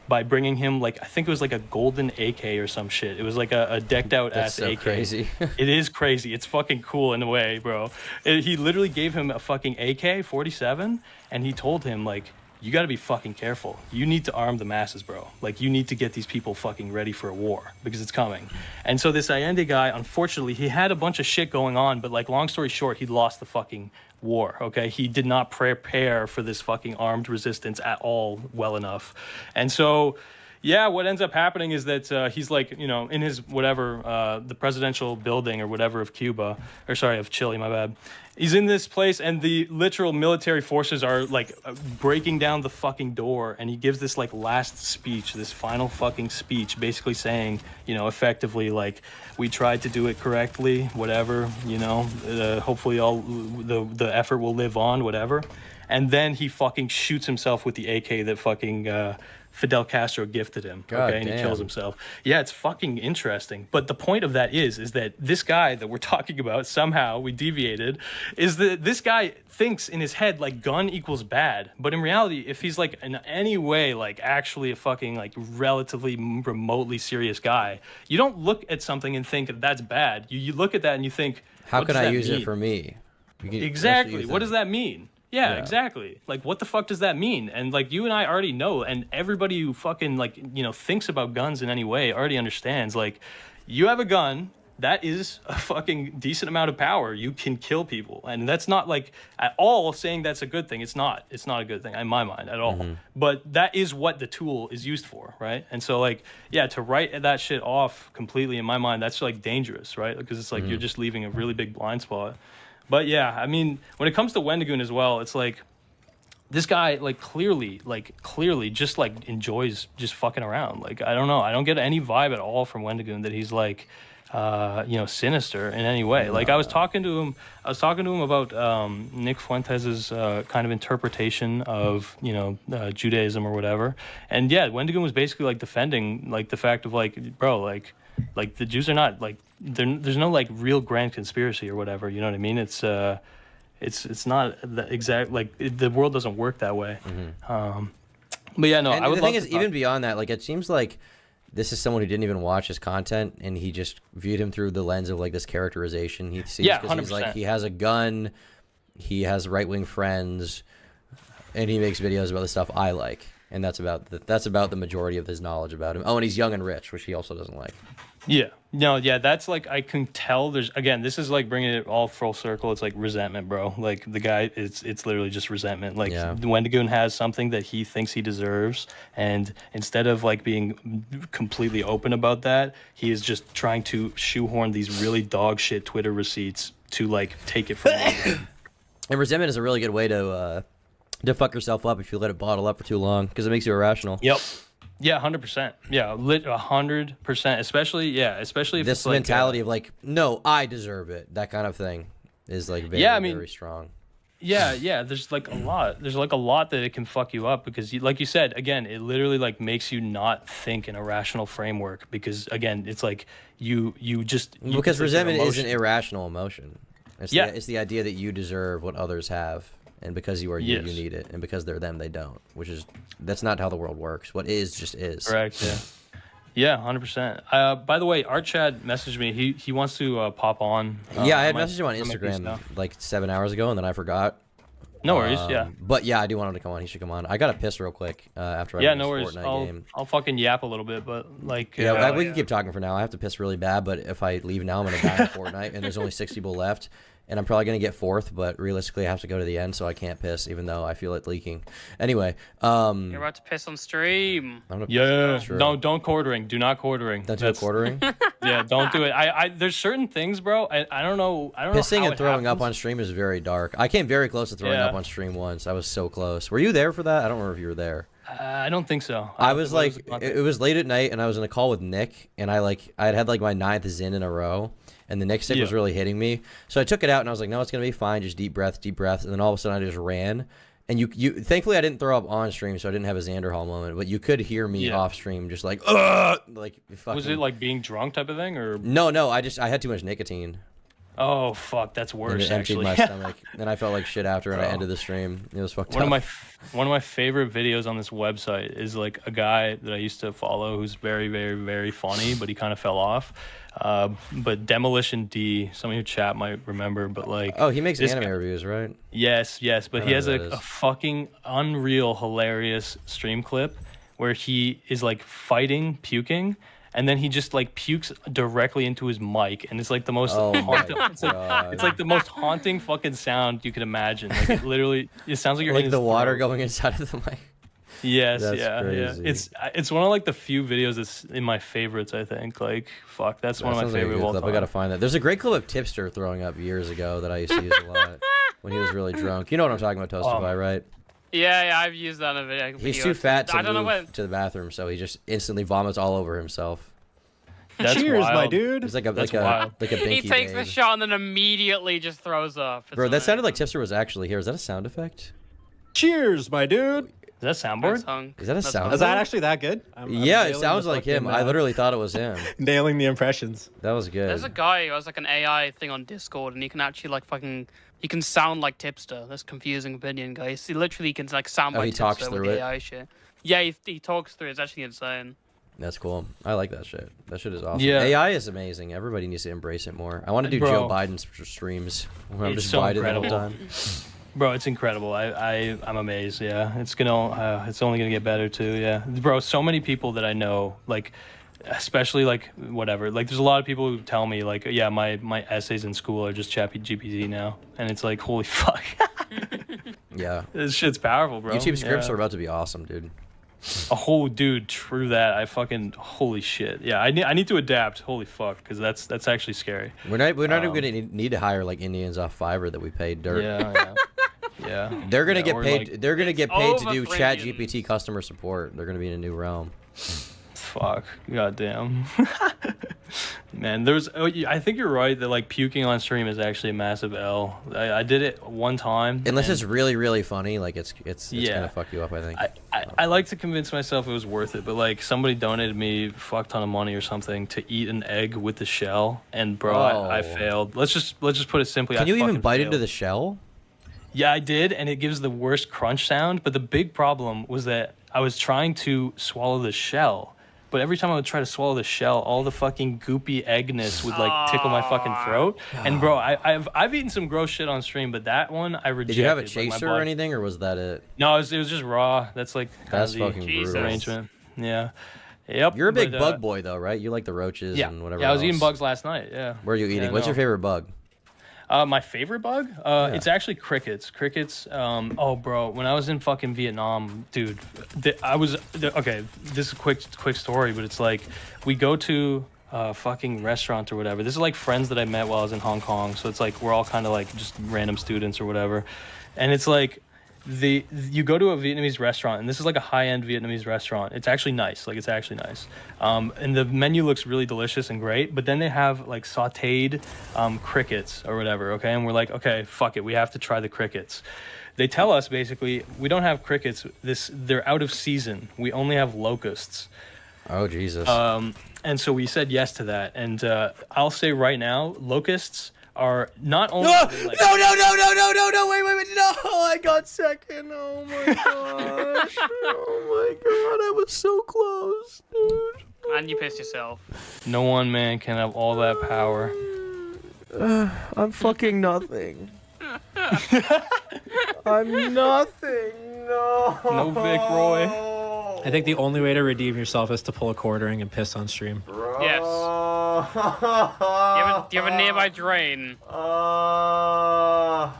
by bringing him like, I think it was like a golden AK or some shit. It was like a decked out ass so AK. Crazy. It is crazy. It's fucking cool in a way, bro. He literally gave him a fucking AK-47 and he told him like, you got to be fucking careful. You need to arm the masses, bro. Like, you need to get these people fucking ready for a war because it's coming. And so this Allende guy, unfortunately, he had a bunch of shit going on, but like, long story short, he lost the fucking war, okay? He did not prepare for this fucking armed resistance at all well enough. And so yeah, what ends up happening is that he's like, you know, in his whatever, the presidential building or whatever of Cuba, or sorry, of Chile, my bad. He's in this place, and the literal military forces are like breaking down the fucking door, and he gives this like last speech, this final fucking speech, basically saying, you know, effectively like, we tried to do it correctly, whatever, you know, hopefully all the effort will live on, whatever. And then he fucking shoots himself with the AK that fucking Fidel Castro gifted him. God okay, and damn. he kills himself. Yeah, it's fucking interesting. But the point of that is that this guy that we're talking about, somehow we deviated, is that this guy thinks in his head like gun equals bad. But in reality, if he's like in any way like actually a fucking like relatively remotely serious guy, you don't look at something and think that that's bad. You look at that and you think, How what can does I that use mean? it for me? Exactly. What does that mean? Yeah, Yeah. exactly. Like, what the fuck does that mean? And like, you and I already know, and everybody who fucking like, you know, thinks about guns in any way already understands. Like, you have a gun, that is a fucking decent amount of power. You can kill people, and that's not like at all saying that's a good thing. It's not. It's not a good thing in my mind at all. But that is what the tool is used for, right? And so like, yeah, to write that shit off completely in my mind, that's like dangerous, right? Because it's like you're just leaving a really big blind spot. But yeah, I mean, when it comes to Wendigoon as well, it's like this guy like clearly just like enjoys just fucking around. Like, I don't know, I don't get any vibe at all from Wendigoon that he's like you know, sinister in any way. Like, I was talking to him about Nick Fuentes's kind of interpretation of, you know, Judaism or whatever. And yeah, Wendigoon was basically like defending like the fact of like, bro, like the Jews are not like, there's no like real grand conspiracy or whatever, you know what I mean? It's not the exact, like the world doesn't work that way. But yeah, no, And I would the love thing is, to even beyond that, like, it seems like this is someone who didn't even watch his content, and he just viewed him through the lens of like this characterization. He sees, Yeah, because he's like, 100%. he has a gun, he has right-wing friends, and he makes videos about the stuff I like, and that's about the majority of his knowledge about him. Oh, and he's young and rich, which he also doesn't like. Yeah. No, yeah, that's like, I can tell there's, again, this is like bringing it all full circle. It's like resentment, bro. Like, the guy, it's literally just resentment. Like, Yeah. Wendigoon has something that he thinks he deserves, and instead of like being completely open about that, he is just trying to shoehorn these really dog shit Twitter receipts to like take it from him. And resentment is a really good way to fuck yourself up if you let it bottle up for too long, because it makes you irrational. Yep. Yeah, 100%. Yeah, 100%. Especially if This it's like, mentality of like, no, I deserve it. That kind of thing is like very, very strong. Yeah, there's like a lot. There's like a lot that it can fuck you up, because like you said, again, it literally like makes you not think in a rational framework, because again, it's like you Because resentment is an emotion. irrational emotion. It's the idea that you deserve what others have, and because you are you, you need it, and because they're them, they don't. That's not how the world works. What is just is. Correct. Yeah, 100%. By the way, Art Chad messaged me. He wants to pop on. Yeah, I had messaged him on Instagram like 7 hours ago, and then I forgot. No worries. Yeah. But yeah, I do want him to come on. He should come on. I got to piss real quick after I Yeah, win no this worries. Fortnite game. I'll fucking yap a little bit, but like. Yeah, we can keep talking for now. I have to piss really bad, but if I leave now, I'm gonna die in Fortnite, and there's only 6 people left. And I'm probably going to get 4th, but realistically I have to go to the end, so I can't piss, even though I feel it leaking. Anyway. You're about to piss on stream. Don't quartering. Do not quartering. Don't do quartering? Yeah, don't do it. There's certain things, bro. I don't know. Pissing and throwing up on stream is very dark. I came very close to throwing up on stream once. I was so close. Were you there for that? I don't remember if you were there. I don't think so. I was like, it was late at night, and I was in a call with Nick, and I'd had like my 9th Zin in a row. And the Nick stick was really hitting me. So I took it out, and I was like, no, it's going to be fine. Just deep breath. And then all of a sudden, I just ran. And you thankfully, I didn't throw up on stream, so I didn't have a Xander Hall moment. But you could hear me off stream just like, ugh! Like, fucking... Was it like being drunk type of thing? Or No, I had too much nicotine. Oh, fuck, that's worse, and it emptied my stomach. And I felt like shit after, and I ended the stream. It was fucked up. One of my favorite videos on this website is like a guy that I used to follow who's very, very, very funny, but he kind of fell off. But Demolition D, some of your chat might remember, but like... Oh, he makes anime reviews, right? Yes, but he has a fucking unreal, hilarious stream clip where he is like fighting, puking, and then he just like pukes directly into his mic, and it's like the most haunting, it's like the most haunting fucking sound you could imagine. Like it sounds like you're like in the his water throat. going inside of the mic. Yes, That's yeah. crazy. It's one of like the few videos that's in my favorites. I think. Like, fuck, that's one of my favorite clip. of all time. I gotta find that. There's a great clip of Tipster throwing up years ago that I used to use a lot when he was really drunk. You know what I'm talking about, Toastify, right? Yeah, I've used that in a video. He's too fat to move to the bathroom, so he just instantly vomits all over himself. That's Cheers, wild. my dude. He's like a binky He takes the babe. shot and then immediately just throws up. Bro, that sounded like Tipster was actually here. Is that a sound effect? Cheers, my dude. Is that soundboard? Is that a sound? Is that actually that good? Yeah, it sounds like him. I literally thought it was him. Nailing the impressions. That was good. There's a guy who has like an AI thing on Discord, and he can actually like he can sound like Tipster. That's confusing opinion, guys. He literally can like sound like Tipster with the AI shit. Yeah, he talks through it. It's actually insane. That's cool. I like that shit. That shit is awesome. Yeah. AI is amazing. Everybody needs to embrace it more. I want to do Joe Biden streams where I'm just so Biden the whole incredible. time. Bro, it's incredible. I'm amazed. Yeah, it's only gonna get better too. Yeah, bro. So many people that I know, like, especially like whatever. Like, there's a lot of people who tell me like, yeah, my essays in school are just ChatGPT now, and it's like, holy fuck. Yeah. This shit's powerful, bro. YouTube scripts are about to be awesome, dude. Oh, dude, true that. Holy shit. Yeah, I need to adapt. Holy fuck, because that's actually scary. We're not even gonna need to hire like Indians off Fiverr that we paid dirt. Yeah. They're gonna get paid. Like, they're gonna get paid to do over ChatGPT customer support. They're gonna be in a new realm. Fuck. Goddamn. Man, I think you're right that like puking on stream is actually a massive L. I did it one time. Unless it's really, really funny, like it's gonna fuck you up, I think. I like to convince myself it was worth it, but like somebody donated me a fuck ton of money or something to eat an egg with the shell, and bro, I failed. Let's just put it simply. Can you even bite into the shell? Yeah, I did, and it gives the worst crunch sound. But the big problem was that I was trying to swallow the shell. But every time I would try to swallow the shell, all the fucking goopy eggness would like tickle my fucking throat. And bro, I've eaten some gross shit on stream, but that one I rejected. Did you have a chaser or anything, or was that it? No, it was just raw. That's like that's fucking brutal. Arrangement. Yeah. Yep. You're a big bug boy though, right? You like the roaches and whatever. Yeah, I was eating bugs last night. Yeah. Where are you eating? What's your favorite bug? My favorite bug? It's actually crickets. Crickets. Oh, bro, when I was in fucking Vietnam, dude, okay, this is a quick story, but it's like we go to a fucking restaurant or whatever. This is like friends that I met while I was in Hong Kong. So it's like we're all kind of like just random students or whatever. And it's like you go to a Vietnamese restaurant, and this is like a high-end Vietnamese restaurant. It's actually nice. Like, it's actually nice. And the menu looks really delicious and great, but then they have like sauteed crickets or whatever, okay? And we're like, okay, fuck it. We have to try the crickets. They tell us basically, we don't have crickets. They're out of season. We only have locusts. Oh, Jesus. And so we said yes to that. And I'll say right now, locusts are not only no, like, no, wait, no, I got second. Oh my gosh. Oh my god, I was so close, dude. And you pissed yourself. No one man can have all that power. I'm fucking nothing. I'm nothing. No. No Vic Roy. I think the only way to redeem yourself is to pull a quartering and piss on stream. Bro. Yes. Do you have a nearby drain? No.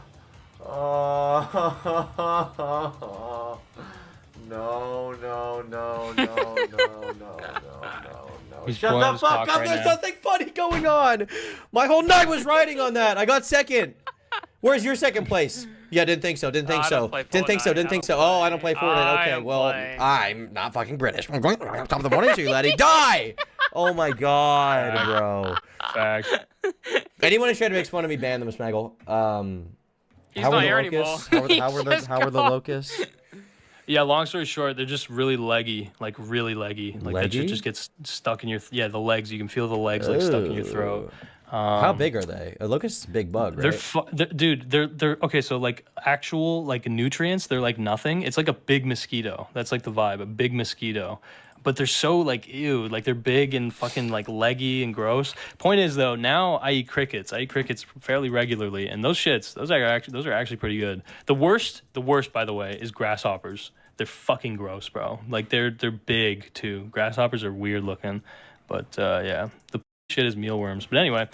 Shut the fuck up, there's nothing funny going on. My whole night was riding on that. I got second. Where's your second place? Yeah, didn't think so. Didn't think so. Oh, I don't play Fortnite. Okay, well, I'm not fucking British. I'm going to top of the morning to you, laddie. Die! Oh my god, bro. Fact. Anyone who's trying to make fun of me, ban them, Smaggle. He's not here anymore. How were the locusts? Yeah, long story short, they're just really leggy, like really leggy. Like that shit just gets stuck in your the legs. You can feel the legs like stuck in your throat. How big are they? A locust is a big bug, right? Dude, they're okay. So like actual like nutrients, they're like nothing. It's like a big mosquito. That's like the vibe, a big mosquito. But they're so like ew, like they're big and fucking like leggy and gross. Point is though, now I eat crickets. I eat crickets fairly regularly, and those are actually pretty good. The worst by the way is grasshoppers. They're fucking gross, bro. Like they're big too. Grasshoppers are weird looking, but yeah, the shit is mealworms. But anyway,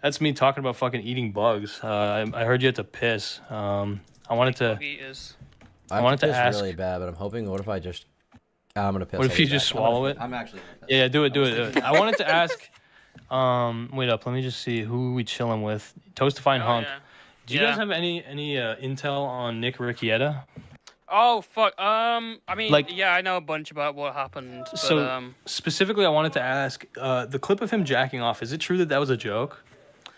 that's me talking about fucking eating bugs. I heard you had to piss. I wanted to ask really bad, but I'm hoping. What if I just I'm gonna piss. What if you just swallow it? I'm actually gonna piss. Yeah, do it. I wanted to ask. Wait up. Let me just see who we chilling with. Toastifying Hunk. Yeah. Do you guys have any intel on Nick Riccietta? Oh fuck. I mean, Like- yeah, I know a bunch about what happened. But, So specifically, I wanted to ask the clip of him jacking off. Is it true that that was a joke?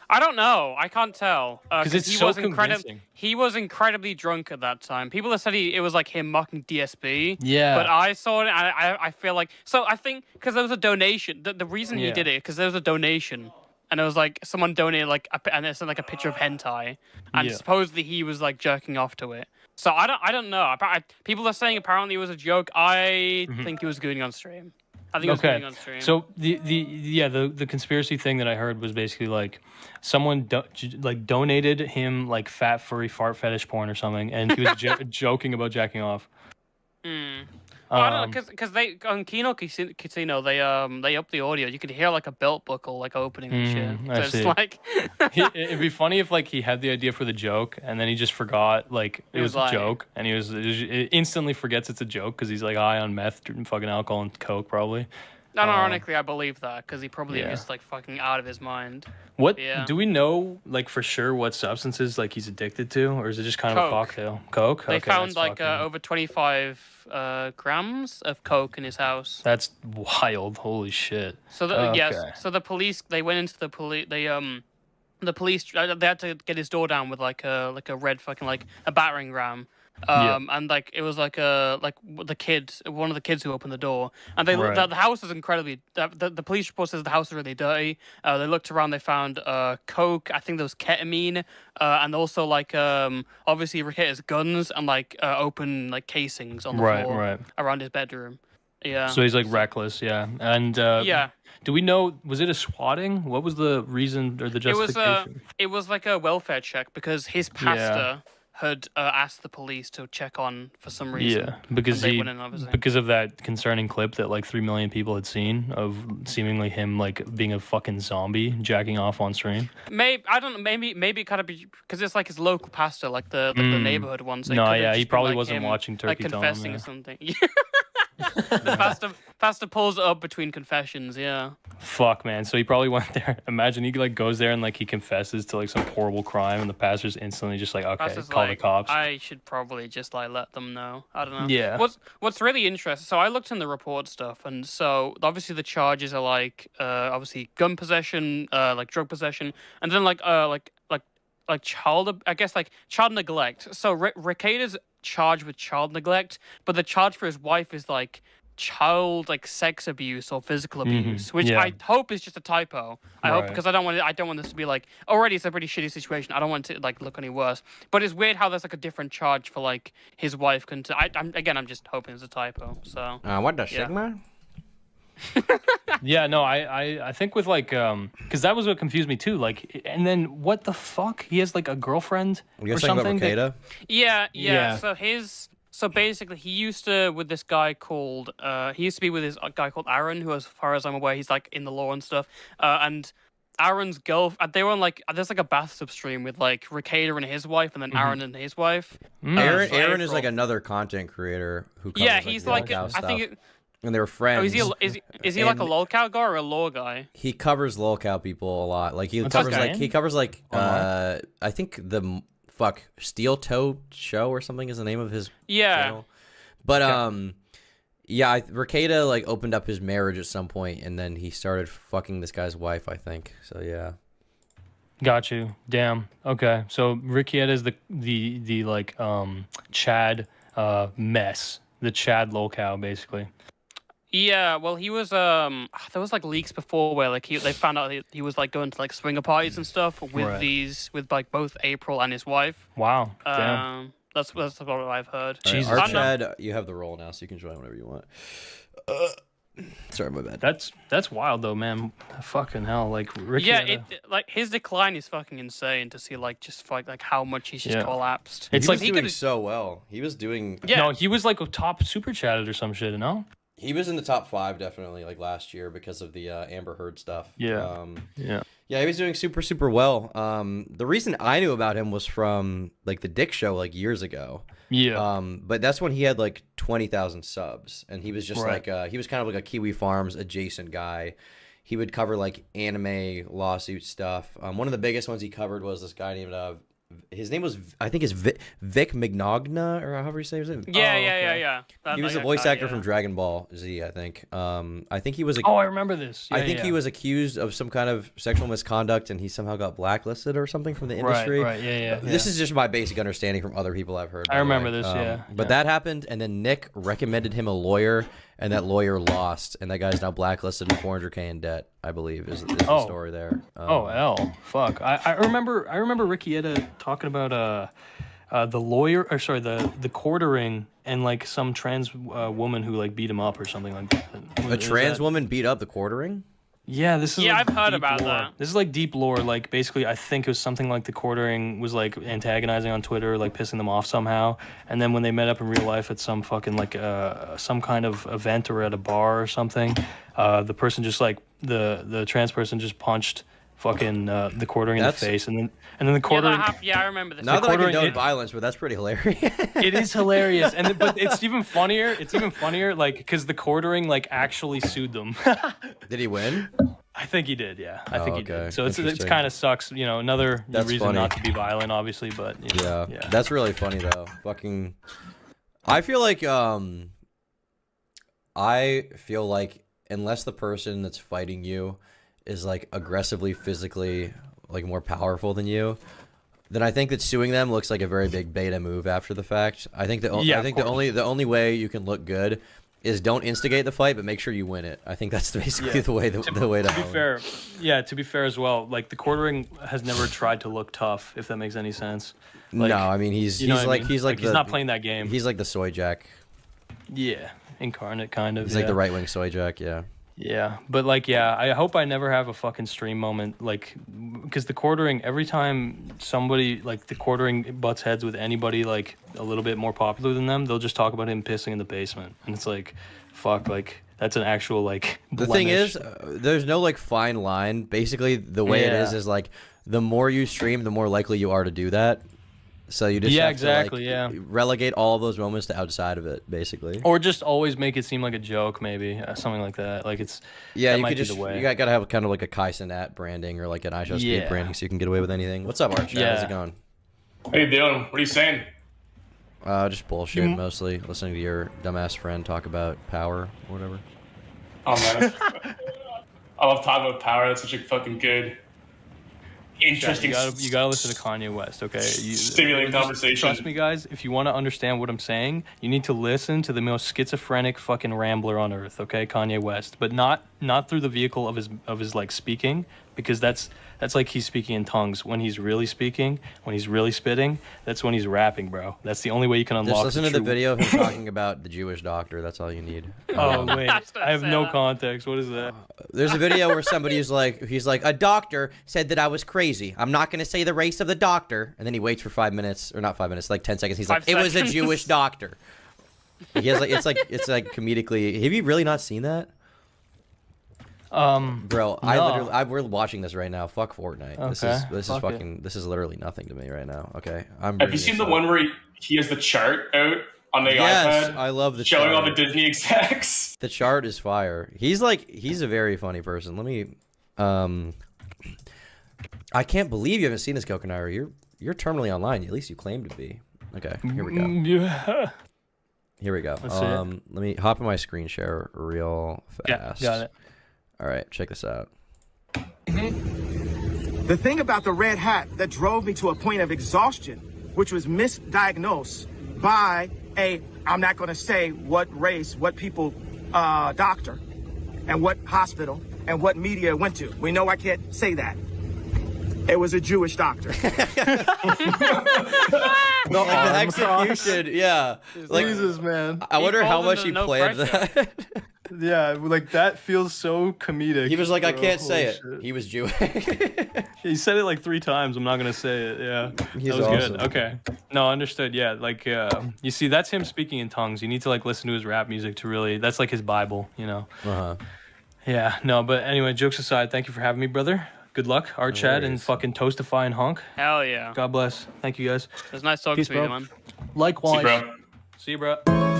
I don't know. I can't tell. Because it's so convincing. He was incredibly drunk at that time. People have said it was like him mocking DSB. Yeah. But I saw it, and I feel like... So I think, because there was a donation. The reason he Yeah. did it, because there was a donation. And it was like, someone donated, like, and it said like a picture of hentai. And Yeah. supposedly he was like jerking off to it. So I don't know. People are saying apparently it was a joke. I think he was gooning on stream. I think it was gooning on stream. So the conspiracy thing that I heard was basically like someone donated him like fat furry fart fetish porn or something, and he was joking about jacking off. Well, I don't know, because they on Kino Casino they up the audio. You could hear like a belt buckle like opening and shit. So I it's see. like It'd be funny if like he had the idea for the joke and then he just forgot like it was a joke, and he instantly forgets it's a joke because he's like high on meth, fucking alcohol and coke probably. Ironically, I believe that because he probably is just like fucking out of his mind. What do we know like for sure what substances like he's addicted to, or is it just kind of a cocktail? Coke. They found like over 25 grams of coke in his house. That's wild. Holy shit. So so the police they went into the police. The police they had to get his door down with like a red fucking like a battering ram. And like it was like one of the kids who opened the door, and the house is incredibly. The police report says the house is really dirty. They looked around, they found coke. I think there was ketamine, and also like obviously Ricketter's guns and like open like casings on the floor around his bedroom. Yeah. So he's like reckless, yeah. And do we know, was it a swatting? What was the reason or the justification? It was like a welfare check because his pastor had asked the police to check on for some reason. Yeah, because because of that concerning clip that like 3 million people had seen of seemingly him like being a fucking zombie jacking off on stream. Maybe I don't know. Maybe it kind of be because it's like his local pastor, like the neighborhood one. So he probably wasn't watching Turkey like Tom. Confessing or something. The pastor pulls it up between confessions. Yeah. Fuck, man. So he probably went there. Imagine he like goes there and like he confesses to like some horrible crime, and the pastor's instantly just like, okay, call the cops. I should probably just like let them know. I don't know. Yeah. What's really interesting? So I looked in the report stuff, and so obviously the charges are like obviously gun possession, like drug possession, and then like child, I guess like child neglect. So Ricketter's charged with child neglect, but the charge for his wife is like child like sex abuse or physical abuse, which I hope is just a typo. I hope, because I don't want this to be like, already it's a pretty shitty situation. I don't want it to like look any worse. But it's weird how there's like a different charge for like his wife. I'm just hoping it's a typo. So what the Sigma? Yeah, no, I think with like because that was what confused me too. Like, and then what the fuck? He has like a girlfriend or something. Yeah. So basically, he used to with this guy called he used to be with this guy called Aaron, who, as far as I'm aware, he's like in the law and stuff. And Aaron's girlfriend, they were on like there's like a bathtub stream with like Ricketta and his wife, and then Aaron and his wife. Aaron is like another content creator who covers, he's like I think. And they were friends. Oh, is he like a lolcow guy or a law guy? He covers lolcow people a lot. Like he covers like I think the Steel Toe Show or something is the name of his channel. But Ricketta like opened up his marriage at some point, and then he started fucking this guy's wife, I think. So yeah. Got you. Damn. Okay. So Ricketta is the like Chad mess, the Chad lolcow basically. Yeah, well, he was there was like leaks before where like they found out he was like going to like swinger parties and stuff with like both April and his wife. Wow. Damn. That's what I've heard. Jesus. Right, Chad, you have the role now, so you can join whenever you want. Sorry, my bad. That's wild though, man. Fucking hell, like Ricky. Yeah, like his decline is fucking insane to see like just like how much he's just collapsed. It's like he was doing so well. He was doing. Yeah. No, he was like a top super chatted or some shit. No. He was in the top 5 definitely like last year because of the Amber Heard stuff. Yeah. Yeah, he was doing super well. The reason I knew about him was from like the Dick Show like years ago. Yeah. But that's when he had like 20,000 subs, and he was just Right. like he was kind of like a Kiwi Farms adjacent guy. He would cover like anime lawsuit stuff. One of the biggest ones he covered was this guy named his name was, I think, is Vic Mignogna, or however you say his name. Yeah. He was a voice actor from Dragon Ball Z, I think. I think he was. Oh, I remember this. I think he was accused of some kind of sexual misconduct, and he somehow got blacklisted or something from the industry. Right. Yeah. This is just my basic understanding from other people I've heard. I remember this. But that happened, and then Nick recommended him a lawyer, and that lawyer lost, and that guy's now blacklisted and 400K in debt, I believe, is the story there. Fuck. I remember Riccietta talking about the lawyer, or sorry, the quartering, and like some trans woman who like beat him up or something like that. A trans woman beat up the quartering? Yeah, this is. Yeah, like I've heard about lore. that. This is like deep lore. Like basically, I think it was something like the quartering was like antagonizing on Twitter, like pissing them off somehow. And then when they met up in real life at some fucking like some kind of event or at a bar or something, the person just like the trans person just punched fucking the quartering in the face, and then the quartering. Yeah, I remember this. Not that I condone violence, but that's pretty hilarious. It is hilarious, but it's even funnier. It's even funnier, like because the quartering like actually sued them. Did he win? I think he did. Yeah, I think he okay. did. So it's kind of sucks. You know, another reason funny. not to be violent, obviously. But yeah, that's really funny though. Fucking, I feel like unless the person that's fighting you is like aggressively physically like more powerful than you, then I think that suing them looks like a very big beta move after the fact. I think the only way you can look good is don't instigate the fight, but make sure you win it. I think that's basically the way to be fair. Yeah, to be fair as well, like the quartering has never tried to look tough, if that makes any sense. Like, no, I mean he's he's not playing that game. He's like the soy jack. Yeah, incarnate kind of. He's like the right wing soy jack. Yeah. Yeah, but like, I hope I never have a fucking stream moment, like, because the quartering, every time somebody, like, the quartering butts heads with anybody, like, a little bit more popular than them, they'll just talk about him pissing in the basement. And it's like, fuck, like, that's an actual, like, blemish. The thing is, there's no, like, fine line. Basically, the way it is, like, the more you stream, the more likely you are to do that. So you just have to, like, relegate all of those moments to outside of it, basically. Or just always make it seem like a joke, maybe something like that. Like it's you could just you gotta have kind of like a Kai Cenat branding or like an iShowSpeed branding, so you can get away with anything. What's up, Arch? How's it going? How you doing? What are you saying? Just bullshit mostly. Listening to your dumbass friend talk about power or whatever. Oh man, I love talking about power. That's such a fucking good. Interesting. You gotta listen to Kanye West, okay? Stimulating conversation. Trust me, guys. If you want to understand what I'm saying, you need to listen to the most schizophrenic fucking rambler on earth, okay? Kanye West, but not through the vehicle of his like speaking, because that's like he's speaking in tongues. When he's really speaking, when he's really spitting, that's when he's rapping, bro. That's the only way you can unlock. Just listen to the video of him talking about the Jewish doctor. That's all you need. Oh wait, I have no context. What is that? There's a video where somebody's like, he's like, a doctor said that I was crazy. I'm not gonna say the race of the doctor, and then he waits for 5 minutes, or not 5 minutes, like 10 seconds. He's like, it was a Jewish doctor. He has like, it's like comedically. Have you really not seen that? Bro, no. we're watching this right now. Fuck Fortnite. Okay. This is literally nothing to me right now. Okay, Have you seen the one where he has the chart out on the iPad? I love the showing chart. all the Disney execs. The chart is fire. He's a very funny person. Let me, I can't believe you haven't seen this, Kokonairu. You're terminally online. At least you claim to be. Okay, here we go. Yeah. Here we go. Let me hop in my screen share real fast. Yeah, got it. All right, check this out. The thing about the red hat that drove me to a point of exhaustion, which was misdiagnosed by I'm not going to say what race, what people, doctor, and what hospital, and what media it went to. We know I can't say that. It was a Jewish doctor. No, like the execution, yeah. Like, Jesus, man. I wonder how much he planned that. Yeah, like that feels so comedic. He was like, I can't say it. Shit. He was Jewish. He said it like 3 times. I'm not gonna say it. Yeah, He's that was awesome. good. Okay, no, understood. Yeah, like you see, that's him speaking in tongues. You need to like listen to his rap music to really. That's like his Bible, you know. Yeah, no, but anyway, jokes aside, thank you for having me, brother. Good luck, Art Chad, and fucking Toastify and Honk. Hell yeah. God bless. Thank you guys. It was nice talking to you, man. Likewise. See you, bro. See you, bro.